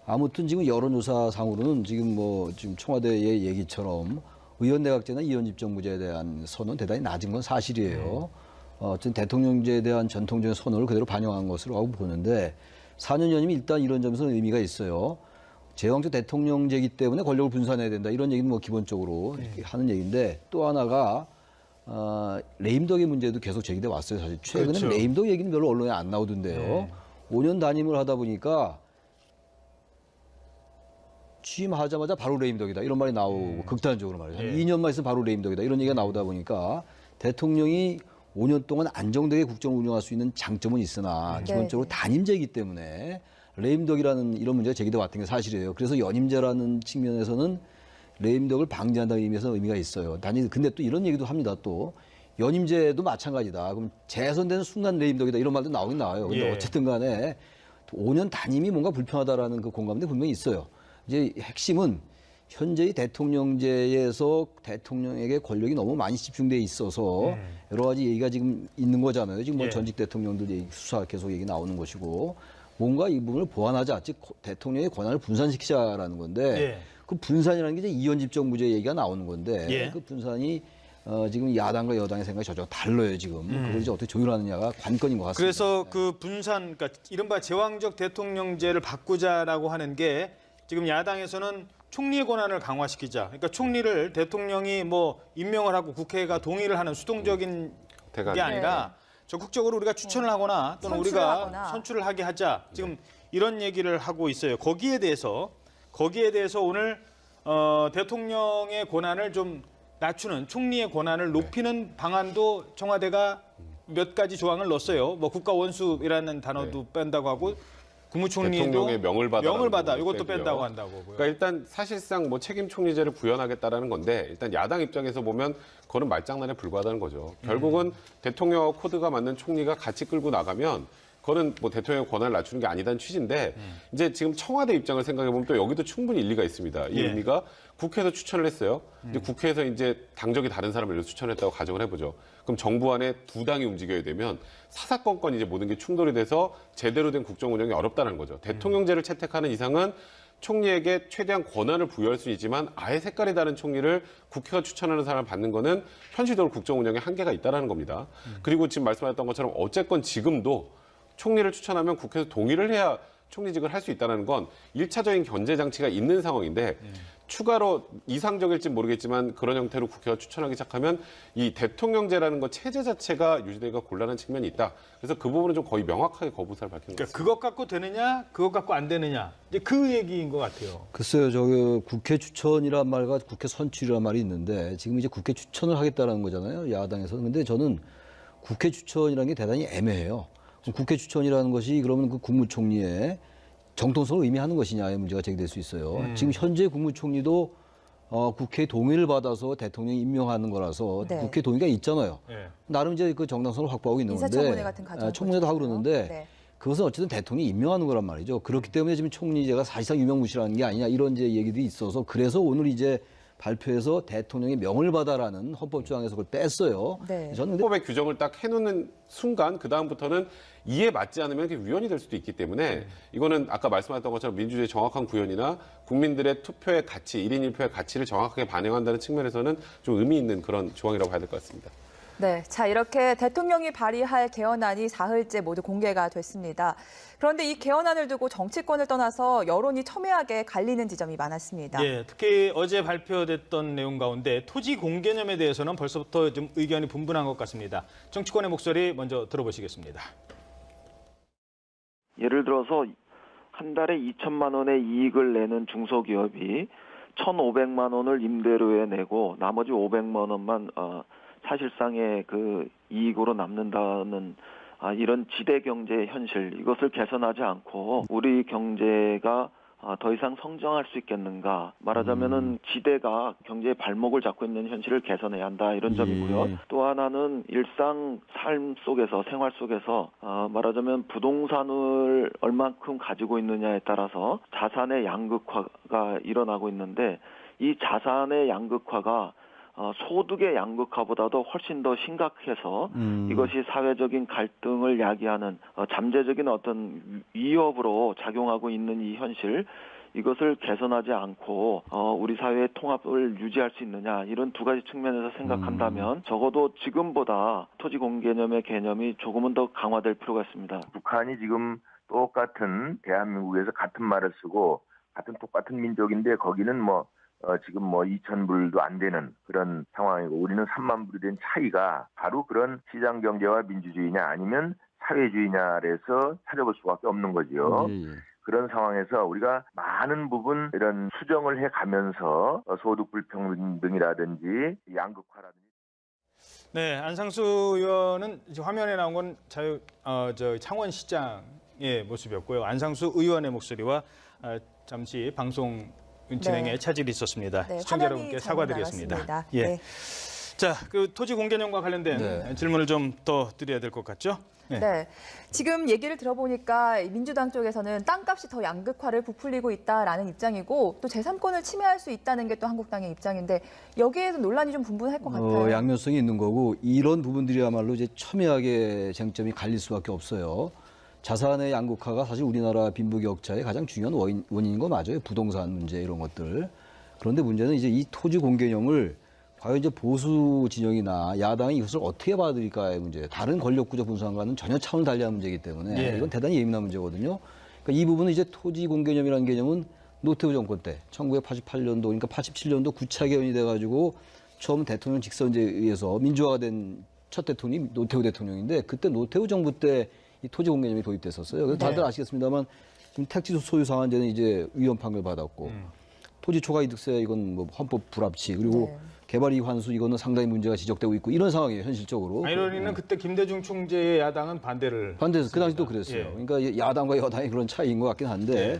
아무튼 지금 여론조사상으로는 지금 청와대의 얘기처럼 의원 내각제나 의원 집정부제에 대한 선언은 대단히 낮은 건 사실이에요. 어쨌든 대통령제에 대한 전통적인 선언을 그대로 반영한 것으로 하고 보는데, 4년 연임이 일단 이런 점에서는 의미가 있어요. 제왕적 대통령제이기 때문에 권력을 분산해야 된다. 이런 얘기는 뭐 기본적으로 이렇게 하는 얘기인데, 또 하나가 레임덕의 문제도 계속 제기돼 왔어요. 사실 최근에 그렇죠. 레임덕 얘기는 별로 언론에 안 나오던데요. 5년 단임을 하다 보니까 취임하자마자 바로 레임덕이다. 이런 말이 나오고 극단적으로 말해서 한 2년만 있으면 바로 레임덕이다. 이런 얘기가 나오다 보니까 대통령이 5년 동안 안정되게 국정을 운영할 수 있는 장점은 있으나 기본적으로 단임제이기 때문에 레임덕이라는 이런 문제가 제기돼 왔던 게 사실이에요. 그래서 연임제라는 측면에서는 레임덕을 방지한다는 의미에서 의미가 있어요. 근데 또 이런 얘기도 합니다. 또 연임제도 마찬가지다. 그럼 재선되는 순간 레임덕이다. 이런 말도 나오긴 나와요. 근데 어쨌든 간에 5년 단임이 뭔가 불편하다라는 그 공감대 분명히 있어요. 이제 핵심은 현재의 대통령제에서 대통령에게 권력이 너무 많이 집중돼 있어서 여러 가지 얘기가 지금 있는 거잖아요. 지금 뭐 전직 대통령들 얘기, 수사 계속 얘기 나오는 것이고, 뭔가 이 부분을 보완하자, 즉 대통령의 권한을 분산시키자라는 건데, 그 분산이라는 게 이제 이원 집정부제 얘기가 나오는 건데, 그 분산이 지금 야당과 여당의 생각이 전혀 달라요. 지금 그걸 이제 어떻게 조율하느냐가 관건인 것 같습니다. 그래서 그 분산, 그러니까 이른바 제왕적 대통령제를 바꾸자라고 하는 게, 지금 야당에서는 총리의 권한을 강화시키자. 그러니까 총리를 대통령이 뭐 임명을 하고 국회가 동의를 하는 수동적인 게 아니라 적극적으로 우리가 추천을 하거나 또는 우리가 선출을 하게 하자. 지금 이런 얘기를 하고 있어요. 거기에 대해서 오늘 대통령의 권한을 좀 낮추는, 총리의 권한을 높이는 방안도 청와대가 몇 가지 조항을 넣었어요. 뭐 국가 원수이라는 단어도 뺀다고 하고, 국무총리도 대통령의 명을 받아 이것도 뺀다고 한다고. 그러니까 일단 사실상 뭐 책임 총리제를 구현하겠다라는 건데 일단 야당 입장에서 보면 그거는 말장난에 불과하다는 거죠. 결국은 대통령과 코드가 맞는 총리가 같이 끌고 나가면 그거는 뭐 대통령의 권한을 낮추는 게 아니다는 취지인데 이제 지금 청와대 입장을 생각해 보면 또 여기도 충분히 일리가 있습니다. 이 의미가 국회에서 추천을 했어요. 이제 국회에서 이제 당적이 다른 사람을 추천했다고 가정을 해보죠. 그럼 정부 안에 두 당이 움직여야 되면 사사건건 이제 모든 게 충돌이 돼서 제대로 된 국정 운영이 어렵다는 거죠. 대통령제를 채택하는 이상은 총리에게 최대한 권한을 부여할 수 있지만 아예 색깔이 다른 총리를 국회가 추천하는 사람을 받는 거는 현실적으로 국정 운영에 한계가 있다는 겁니다. 그리고 지금 말씀하셨던 것처럼 어쨌건 지금도 총리를 추천하면 국회에서 동의를 해야 총리직을 할 수 있다는 건 1차적인 견제 장치가 있는 상황인데 추가로 이상적일지 모르겠지만 그런 형태로 국회가 추천하기 시작하면 이 대통령제라는 것 체제 자체가 유지되기가 곤란한 측면이 있다. 그래서 그 부분은 좀 거의 명확하게 거부사를 밝힌 것 그러니까 같습니다. 그것 갖고 되느냐, 그것 갖고 안 되느냐. 이제 그 얘기인 것 같아요. 글쎄요, 국회 추천이란 말과 국회 선출이란 말이 있는데 지금 이제 국회 추천을 하겠다는 거잖아요, 야당에서는. 근데 저는 국회 추천이라는 게 대단히 애매해요. 국회 추천이라는 것이 그러면 그 국무총리의 정통성을 의미하는 것이냐의 문제가 제기될 수 있어요. 지금 현재 국무총리도 국회 동의를 받아서 대통령이 임명하는 거라서 네. 국회 동의가 있잖아요. 네. 나름 이제 그 정당성을 확보하고 있는 건데 인사청문회 같은 과정을 청문회도 하고 그러는데 네. 그것은 어쨌든 대통령이 임명하는 거란 말이죠. 그렇기 때문에 지금 총리제가 사실상 유명무실한 게 아니냐 이런 이제 얘기들이 있어서 그래서 오늘 이제 발표해서 대통령의 명을 받아라는 헌법 조항에서 그걸 뺐어요. 네. 저는 근데 헌법의 규정을 딱 해놓는 순간 그 다음부터는 이에 맞지 않으면 그게 위헌이 될 수도 있기 때문에 이거는 아까 말씀하셨던 것처럼 민주주의의 정확한 구현이나 국민들의 투표의 가치, 1인 1표의 가치를 정확하게 반영한다는 측면에서는 좀 의미 있는 그런 조항이라고 봐야 될 것 같습니다. 네, 자 이렇게 대통령이 발의할 개헌안이 사흘째 모두 공개가 됐습니다. 그런데 이 개헌안을 두고 정치권을 떠나서 여론이 첨예하게 갈리는 지점이 많았습니다. 예, 특히 어제 발표됐던 내용 가운데 토지 공개념에 대해서는 벌써부터 좀 의견이 분분한 것 같습니다. 정치권의 목소리 먼저 들어보시겠습니다. 예를 들어서 한 달에 2천만 원의 이익을 내는 중소기업이 1,500만 원을 임대료에 내고 나머지 500만 원만 사실상의 그 이익으로 남는다는 이런 지대 경제의 현실, 이것을 개선하지 않고 우리 경제가 더 이상 성장할 수 있겠는가? 말하자면은 지대가 경제의 발목을 잡고 있는 현실을 개선해야 한다 이런 점이고요. 또 하나는 일상 삶 속에서 생활 속에서 말하자면 부동산을 얼만큼 가지고 있느냐에 따라서 자산의 양극화가 일어나고 있는데 이 자산의 양극화가 소득의 양극화보다도 훨씬 더 심각해서 이것이 사회적인 갈등을 야기하는 잠재적인 어떤 위협으로 작용하고 있는 이 현실, 이것을 개선하지 않고 우리 사회의 통합을 유지할 수 있느냐 이런 두 가지 측면에서 생각한다면 적어도 지금보다 토지 공개념의 개념이 조금은 더 강화될 필요가 있습니다. 북한이 지금 똑같은 대한민국에서 같은 말을 쓰고 똑같은 민족인데 거기는 지금 2,000불도 안 되는 그런 상황이고 우리는 3만 불이 된 차이가 바로 그런 시장 경제와 민주주의냐 아니면 사회주의냐에서 찾아볼 수밖에 없는 거죠. 그런 상황에서 우리가 많은 부분 이런 수정을 해가면서 소득 불평등이라든지 양극화라든지 네, 안상수 의원은 이제 화면에 나온 건 창원시장의 모습이었고요. 안상수 의원의 목소리와 잠시 방송 진행에 차질이 있었습니다. 네, 시청자 여러분께 사과드리겠습니다. 나갔습니다. 예. 네. 자, 그 토지 공개념과 관련된 질문을 좀 더 드려야 될 것 같죠? 네. 네. 지금 얘기를 들어보니까 민주당 쪽에서는 땅값이 더 양극화를 부풀리고 있다라는 입장이고 또 제3권을 침해할 수 있다는 게 또 한국당의 입장인데 여기에도 논란이 좀 분분할 것 같아요. 양면성이 있는 거고 이런 부분들이야말로 이제 첨예하게 쟁점이 갈릴 수밖에 없어요. 자산의 양극화가 사실 우리나라 빈부격차의 가장 중요한 원인인 거 맞아요. 부동산 문제 이런 것들. 그런데 문제는 이제 이 토지 공개념을 과연 이제 보수 진영이나 야당이 이것을 어떻게 받아들일까의 문제. 다른 권력구조 분산과는 전혀 차원을 달리한 문제이기 때문에 이건 대단히 예민한 문제거든요. 그러니까 이 부분은 이제 토지 공개념이라는 개념은 노태우 정권 때 1988년도 그러니까 87년도 9차 개헌이 돼가지고 처음 대통령 직선제에 의해서 민주화가 된 첫 대통령이 노태우 대통령인데 그때 노태우 정부 때 이 토지 공개념이 도입됐었어요. 그래서 다들 아시겠습니다만 지금 택지 소유 상한제는 이제 위헌 판결 받았고 토지 초과 이득세 이건 헌법 불합치 그리고 개발 이익 환수 이거는 상당히 문제가 지적되고 있고 이런 상황이에요 현실적으로. 아이러니는 그때 김대중 총재의 야당은 반대를 반대해서 그 당시도 그랬어요. 예. 그러니까 야당과 여당의 그런 차이인 것 같긴 한데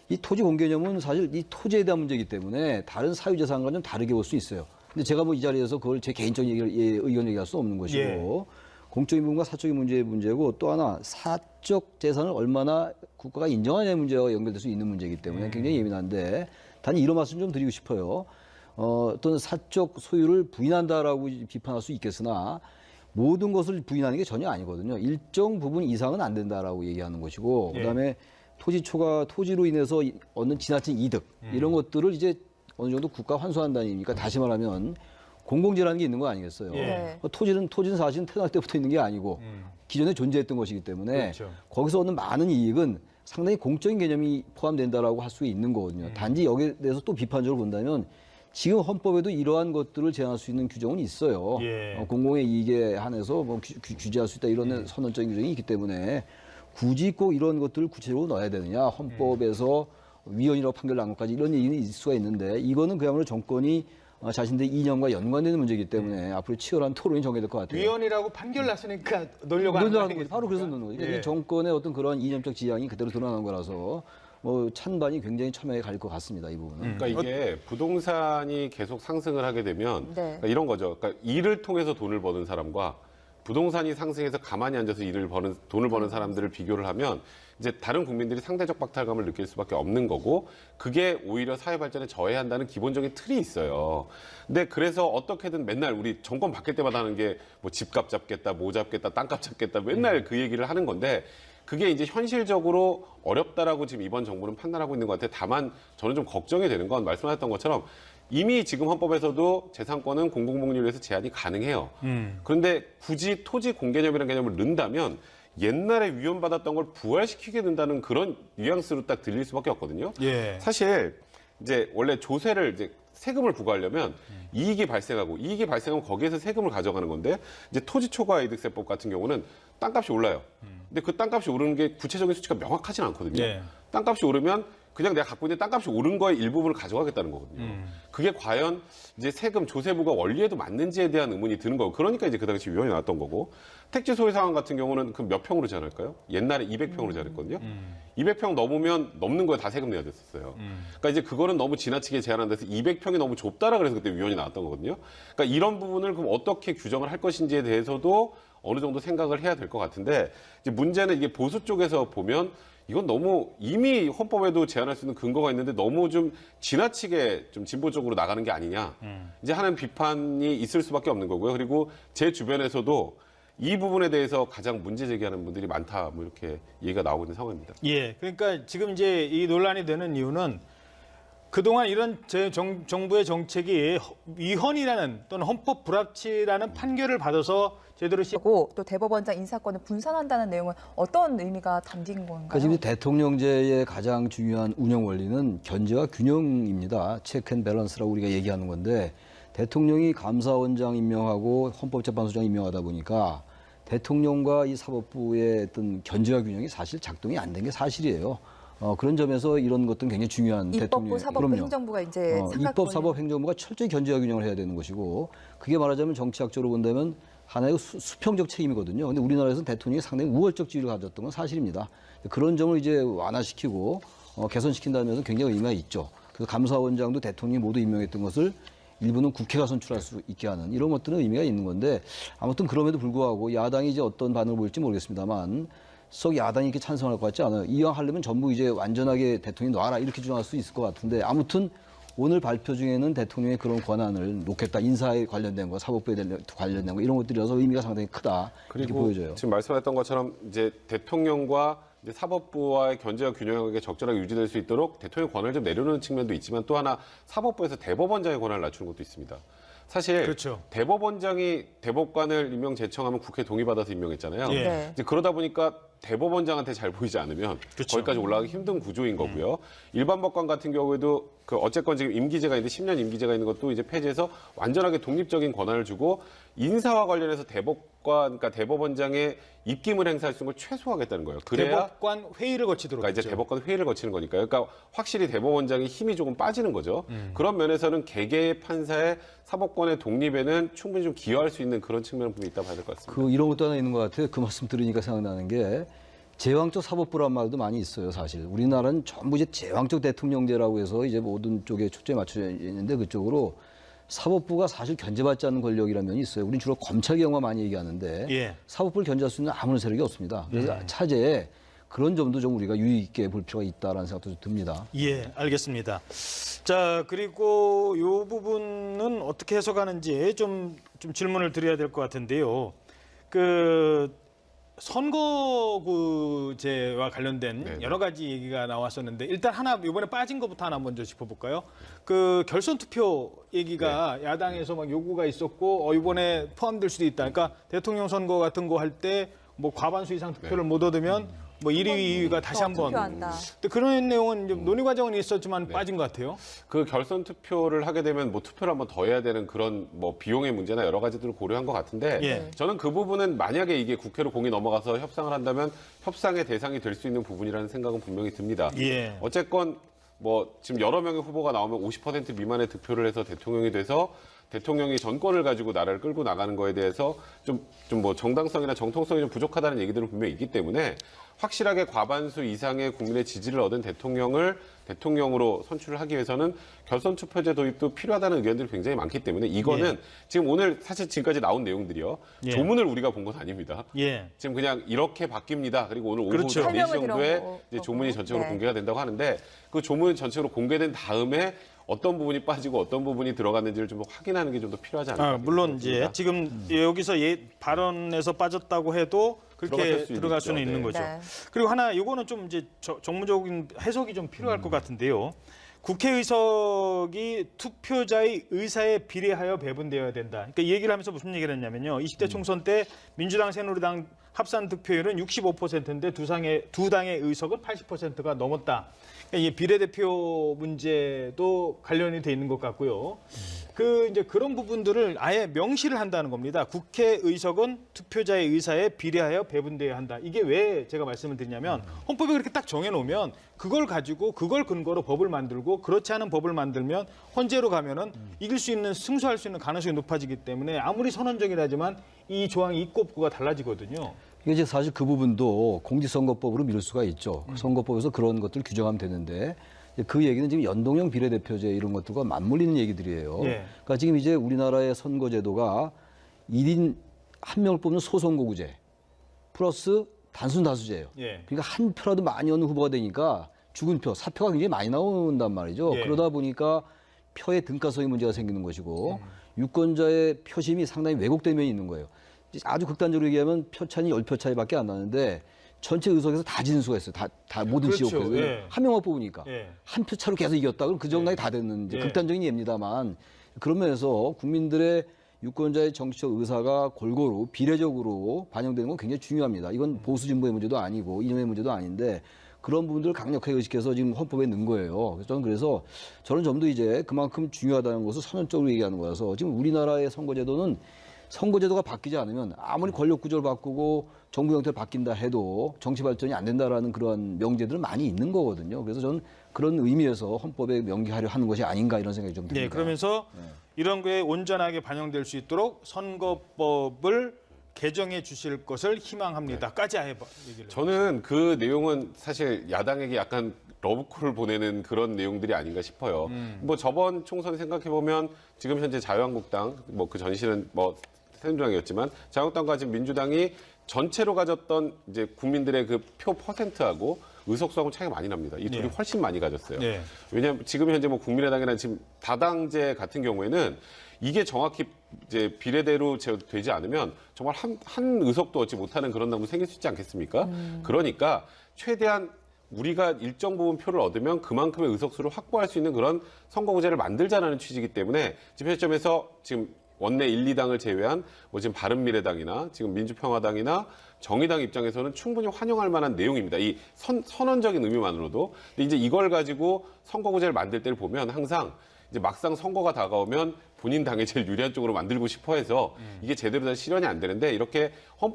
이 토지 공개념은 사실 이 토지에 대한 문제이기 때문에 다른 사유재산과 좀 다르게 볼 수 있어요. 근데 제가 뭐 이 자리에서 그걸 제 개인적인 의견 얘기할 수 없는 것이고 공적인 부분과 사적인 문제의 문제고 또 하나 사적 재산을 얼마나 국가가 인정하냐의 문제와 연결될 수 있는 문제이기 때문에 굉장히 예민한데 단 이런 말씀 좀 드리고 싶어요. 어떤 사적 소유를 부인한다라고 비판할 수 있겠으나 모든 것을 부인하는 게 전혀 아니거든요. 일정 부분 이상은 안 된다라고 얘기하는 것이고 그다음에 토지로 인해서 얻는 지나친 이득 이런 것들을 이제 어느 정도 국가 환수한다는 얘기니까 다시 말하면 공공재라는 게 있는 거 아니겠어요. 네. 토지는 사실은 태어날 때부터 있는 게 아니고 기존에 존재했던 것이기 때문에 그렇죠. 거기서 얻는 많은 이익은 상당히 공적인 개념이 포함된다라고 할 수 있는 거거든요. 단지 여기에 대해서 또 비판적으로 본다면 지금 헌법에도 이러한 것들을 제한할 수 있는 규정은 있어요. 예. 공공의 이익에 한해서 뭐 규제할 수 있다 이런 선언적인 규정이 있기 때문에 굳이 꼭 이런 것들을 구체적으로 넣어야 되느냐 헌법에서 위헌이라고 판결 난 것까지 이런 얘기는 있을 수가 있는데 이거는 그야말로 정권이 자신들의 이념과 연관되는 문제이기 때문에 앞으로 치열한 토론이 전개될 것 같아요. 위헌이라고 판결 났으니까 넣으려고 하는 거 논란하는 거죠. 아니겠습니까? 바로 그래서 넣는 거죠. 그러니까 예. 이 정권의 어떤 그런 이념적 지향이 그대로 드러나는 거라서 뭐 찬반이 굉장히 첨예하게 갈릴 것 같습니다. 이 부분은. 그러니까 이게 부동산이 계속 상승을 하게 되면 네. 그러니까 이런 거죠. 그러니까 일을 통해서 돈을 버는 사람과 부동산이 상승해서 가만히 앉아서 돈을 버는 사람들을 비교를 하면 이제 다른 국민들이 상대적 박탈감을 느낄 수밖에 없는 거고 그게 오히려 사회 발전에 저해한다는 기본적인 틀이 있어요. 근데 그래서 어떻게든 맨날 우리 정권 바뀔 때마다 하는 게 뭐 집값 잡겠다, 뭐 잡겠다, 땅값 잡겠다 맨날 그 얘기를 하는 건데 그게 이제 현실적으로 어렵다라고 지금 이번 정부는 판단하고 있는 것 같아요. 다만 저는 좀 걱정이 되는 건 말씀하셨던 것처럼 이미 지금 헌법에서도 재산권은 공공복리를 위해서 제한이 가능해요. 그런데 굳이 토지 공개념이라는 개념을 넣는다면 옛날에 위헌받았던 걸 부활시키게 된다는 그런 뉘앙스로 딱 들릴 수밖에 없거든요. 예. 사실 이제 원래 조세를 이제 세금을 부과하려면 이익이 발생하면 거기에서 세금을 가져가는 건데 이제 토지 초과 이득세법 같은 경우는 땅값이 올라요. 근데 그 땅값이 오르는 게 구체적인 수치가 명확하진 않거든요. 예. 땅값이 오르면 그냥 내가 갖고 있는 땅값이 오른 거의 일부분을 가져가겠다는 거거든요. 그게 과연 이제 세금 조세부가 원리에도 맞는지에 대한 의문이 드는 거고 그러니까 이제 그 당시 위헌이 나왔던 거고 택지 소유 상황 같은 경우는 그 몇 평으로 제한할까요? 옛날에 200평으로 제한했거든요. 200평 넘으면 넘는 거에 다 세금 내야 됐었어요. 그러니까 이제 그거는 너무 지나치게 제한한 데서 200평이 너무 좁다라 그래서 그때 위헌이 나왔던 거거든요. 그러니까 이런 부분을 그럼 어떻게 규정을 할 것인지에 대해서도 어느 정도 생각을 해야 될 것 같은데 이제 문제는 이게 보수 쪽에서 보면 이건 너무 이미 헌법에도 제한할 수 있는 근거가 있는데 너무 좀 지나치게 좀 진보 쪽으로 나가는 게 아니냐 이제 하는 비판이 있을 수밖에 없는 거고요. 그리고 제 주변에서도 이 부분에 대해서 가장 문제 제기하는 분들이 많다 뭐 이렇게 얘기가 나오고 있는 상황입니다. 예. 그러니까 지금 이제 이 논란이 되는 이유는 그동안 이런 정부의 정책이 위헌이라는 또는 헌법 불합치라는 판결을 받아서 제대로 하고 또 대법원장 인사권을 분산한다는 내용은 어떤 의미가 담긴 건가요? 그러니까 지금 대통령제의 가장 중요한 운영 원리는 견제와 균형입니다. 체크 앤 밸런스라고 우리가 얘기하는 건데 대통령이 감사원장 임명하고 헌법재판소장 임명하다 보니까 대통령과 이 사법부의 어떤 견제와 균형이 사실 작동이 안 된 게 사실이에요. 그런 점에서 이런 것들은 굉장히 중요한 입법부, 대통령의 사법부, 그럼요. 행정부가 이제 입법, 사법, 행정부가 철저히 견제와 균형을 해야 되는 것이고 그게 말하자면 정치학적으로 본다면 하나의 수평적 책임이거든요. 근데 우리나라에서는 대통령이 상당히 우월적 지위를 가졌던 건 사실입니다. 그런 점을 이제 완화시키고 개선시킨다는 면에서 굉장히 의미가 있죠. 그래서 감사원장도 대통령이 모두 임명했던 것을 일부는 국회가 선출할 수 있게 하는 이런 것들은 의미가 있는 건데 아무튼 그럼에도 불구하고 야당이 이제 어떤 반응을 보일지 모르겠습니다만 썩 야당이 이렇게 찬성할 것 같지 않아요. 이왕 하려면 전부 이제 완전하게 대통령이 놔라 이렇게 주장할 수 있을 것 같은데 아무튼 오늘 발표 중에는 대통령의 그런 권한을 놓겠다. 인사에 관련된 거, 사법부에 관련된 거 이런 것들이라서 의미가 상당히 크다. 이렇게 그리고 보여져요. 지금 말씀하셨던 것처럼 이제 대통령과 이제 사법부와의 견제와 균형이 적절하게 유지될 수 있도록 대통령의 권한을 좀 내려놓는 측면도 있지만 또 하나 사법부에서 대법원장의 권한을 낮추는 것도 있습니다. 사실 그렇죠. 대법원장이 대법관을 임명 제청하면 국회 동의받아서 임명했잖아요. 예. 네. 이제 그러다 보니까 대법원장한테 잘 보이지 않으면 그렇죠. 거기까지 올라가기 힘든 구조인 거고요. 일반 법관 같은 경우에도 그 어쨌건 지금 임기제가 있는데 10년 임기제가 있는 것도 이제 폐지해서 완전하게 독립적인 권한을 주고 인사와 관련해서 대법관, 그러니까 대법원장의 입김을 행사할 수 있는 걸 최소화하겠다는 거예요. 그래야 대법관 회의를 거치도록 그러니까 이제 했죠. 대법관 회의를 거치는 거니까요. 그러니까 확실히 대법원장의 힘이 조금 빠지는 거죠. 그런 면에서는 개개의 판사의 사법권의 독립에는 충분히 좀 기여할 수 있는 그런 측면은 분명히 있다 봐야 될 것 같습니다. 이런 것도 하나 있는 것 같아요. 그 말씀 들으니까 생각나는 게 제왕적 사법부란 말도 많이 있어요, 사실. 우리나라는 전부 이제 제왕적 대통령제라고 해서 이제 모든 쪽에 초점이 맞춰져 있는데 그쪽으로 사법부가 사실 견제받지 않는 권력이라는 면이 있어요. 우리는 주로 검찰 경우만 많이 얘기하는데 예. 사법부를 견제할 수 있는 아무런 세력이 없습니다. 그래서 차제에 그런 점도 좀 우리가 유의 있게 볼 필요가 있다라는 생각도 좀 듭니다. 예, 알겠습니다. 자, 그리고 이 부분은 어떻게 해석하는지 좀 질문을 드려야 될 것 같은데요. 그 선거구제와 관련된 네네. 여러 가지 얘기가 나왔었는데 일단 하나 이번에 빠진 것부터 하나 먼저 짚어볼까요? 그 결선 투표 얘기가 야당에서 막 요구가 있었고 이번에 포함될 수도 있다. 그러니까 대통령 선거 같은 거 할 때 뭐 과반수 이상 투표를 못 얻으면 뭐 1위, 2위가 다시 한번. 투표한다. 근데 그런 내용은 좀 논의 과정은 있었지만 빠진 것 같아요. 그 결선 투표를 하게 되면 뭐 투표를 한번 더 해야 되는 그런 뭐 비용의 문제나 여러 가지들을 고려한 것 같은데 예. 저는 그 부분은 만약에 이게 국회로 공이 넘어가서 협상을 한다면 협상의 대상이 될 수 있는 부분이라는 생각은 분명히 듭니다. 예. 어쨌건 뭐 지금 여러 명의 후보가 나오면 50% 미만의 득표를 해서 대통령이 돼서 대통령이 전권을 가지고 나라를 끌고 나가는 거에 대해서 좀 뭐 정당성이나 정통성이 좀 부족하다는 얘기들은 분명히 있기 때문에 확실하게 과반수 이상의 국민의 지지를 얻은 대통령을 대통령으로 선출을 하기 위해서는 결선 투표제 도입도 필요하다는 의견들이 굉장히 많기 때문에 이거는 지금 오늘 사실 지금까지 나온 내용들이요. 예. 조문을 우리가 본 건 아닙니다. 예. 지금 그냥 이렇게 바뀝니다. 그리고 오늘 오후 그렇죠. 4시 설명을 정도에 들어보고. 이제 조문이 전체적으로 네. 공개가 된다고 하는데 그 조문 전체적으로 공개된 다음에 어떤 부분이 빠지고 어떤 부분이 들어갔는지를 좀 확인하는 게 좀 더 필요하지 않을까. 물론 이제 지금 여기서 발언에서 빠졌다고 해도 그렇게 들어갈 들어갈 수도 수는 있죠. 있는 네. 거죠. 네. 그리고 하나 이거는 좀 이제 정무적인 해석이 좀 필요할 것 같은데요. 국회의석이 투표자의 의사에 비례하여 배분되어야 된다. 그러니까 이 얘기를 하면서 무슨 얘기를 했냐면요. 20대 총선 때 민주당, 새누리당 합산 득표율은 65%인데 두 당의 의석은 80%가 넘었다. 그러니까 이 비례대표 문제도 관련이 돼 있는 것 같고요. 이제 그런 부분들을 아예 명시를 한다는 겁니다. 국회의석은 투표자의 의사에 비례하여 배분되어야 한다. 이게 왜 제가 말씀을 드리냐면 헌법에 그렇게 딱 정해놓으면 그걸 가지고 그걸 근거로 법을 만들고 그렇지 않은 법을 만들면 헌재로 가면은 이길 수 있는 승소할 수 있는 가능성이 높아지기 때문에 아무리 선언적이라지만 이 조항이 있고 없고가 달라지거든요. 이게 이제 사실 그 부분도 공직선거법으로 미룰 수가 있죠. 선거법에서 그런 것들을 규정하면 되는데 그 얘기는 지금 연동형 비례대표제 이런 것들과 맞물리는 얘기들이에요. 예. 그러니까 지금 이제 우리나라의 선거제도가 1인 1명을 뽑는 소선거구제 플러스 단순 다수제예요. 예. 그러니까 한 표라도 많이 얻는 후보가 되니까 죽은 표, 사표가 굉장히 많이 나온단 말이죠. 예. 그러다 보니까 표의 등가성의 문제가 생기는 것이고 유권자의 표심이 상당히 왜곡된 면이 있는 거예요. 아주 극단적으로 얘기하면 표차이 10표 차이밖에 안 나는데 전체 의석에서 다 지는 수가 있어요. 다 모든 그렇죠. 지역에서. 예. 한 명만 뽑으니까. 예. 한 표 차로 계속 이겼다. 그럼 그 정당이 다 됐는 이제 예. 극단적인 예입니다만 그런 면에서 국민들의 유권자의 정치적 의사가 골고루 비례적으로 반영되는 건 굉장히 중요합니다. 이건 보수 진보의 문제도 아니고 이념의 문제도 아닌데 그런 부분들을 강력하게 의식해서 지금 헌법에 넣은 거예요. 그래서 저는 점도 이제 그만큼 중요하다는 것을 선언적으로 얘기하는 거라서 지금 우리나라의 선거제도는 선거제도가 바뀌지 않으면 아무리 권력 구조를 바꾸고 정부 형태를 바뀐다 해도 정치 발전이 안 된다라는 그런 명제들은 많이 있는 거거든요. 그래서 저는 그런 의미에서 헌법에 명기하려 하는 것이 아닌가 이런 생각이 좀 듭니다. 네, 그러면서 이런 거에 온전하게 반영될 수 있도록 선거법을 개정해 주실 것을 희망합니다.까지 해봐 얘기를. 저는 그 내용은 사실 야당에게 약간 러브콜을 보내는 그런 내용들이 아닌가 싶어요. 뭐 저번 총선 생각해 보면 지금 현재 자유한국당 뭐 그 전신은 뭐 새누리당이었지만 자유한국당과 지금 민주당이 전체로 가졌던 이제 국민들의 그 표 퍼센트하고 의석수하고 차이가 많이 납니다. 이 둘이 네. 훨씬 많이 가졌어요. 네. 왜냐하면 지금 현재 뭐 국민의당이나 지금 다당제 같은 경우에는 이게 정확히 이제 비례대로 되지 않으면 정말 한 의석도 얻지 못하는 그런 당도 생길 수 있지 않겠습니까? 그러니까 최대한 우리가 일정 부분 표를 얻으면 그만큼의 의석수를 확보할 수 있는 그런 선거구제를 만들자라는 취지이기 때문에 지금 시점에서 지금 원내 1, 2당을 제외한 뭐 지금 바른미래당이나 지금 민주평화당이나 정의당 입장에서는 충분히 환영할 만한 내용입니다. 이 선언적인 의미만으로도. 근데 이제 이걸 가지고 선거구제를 만들 때를 보면 항상 이제 막상 선거가 다가오면 본인 당에 제일 유리한 쪽으로 만들고 싶어 해서 이게 제대로 다 실현이 안 되는데 이렇게 헌법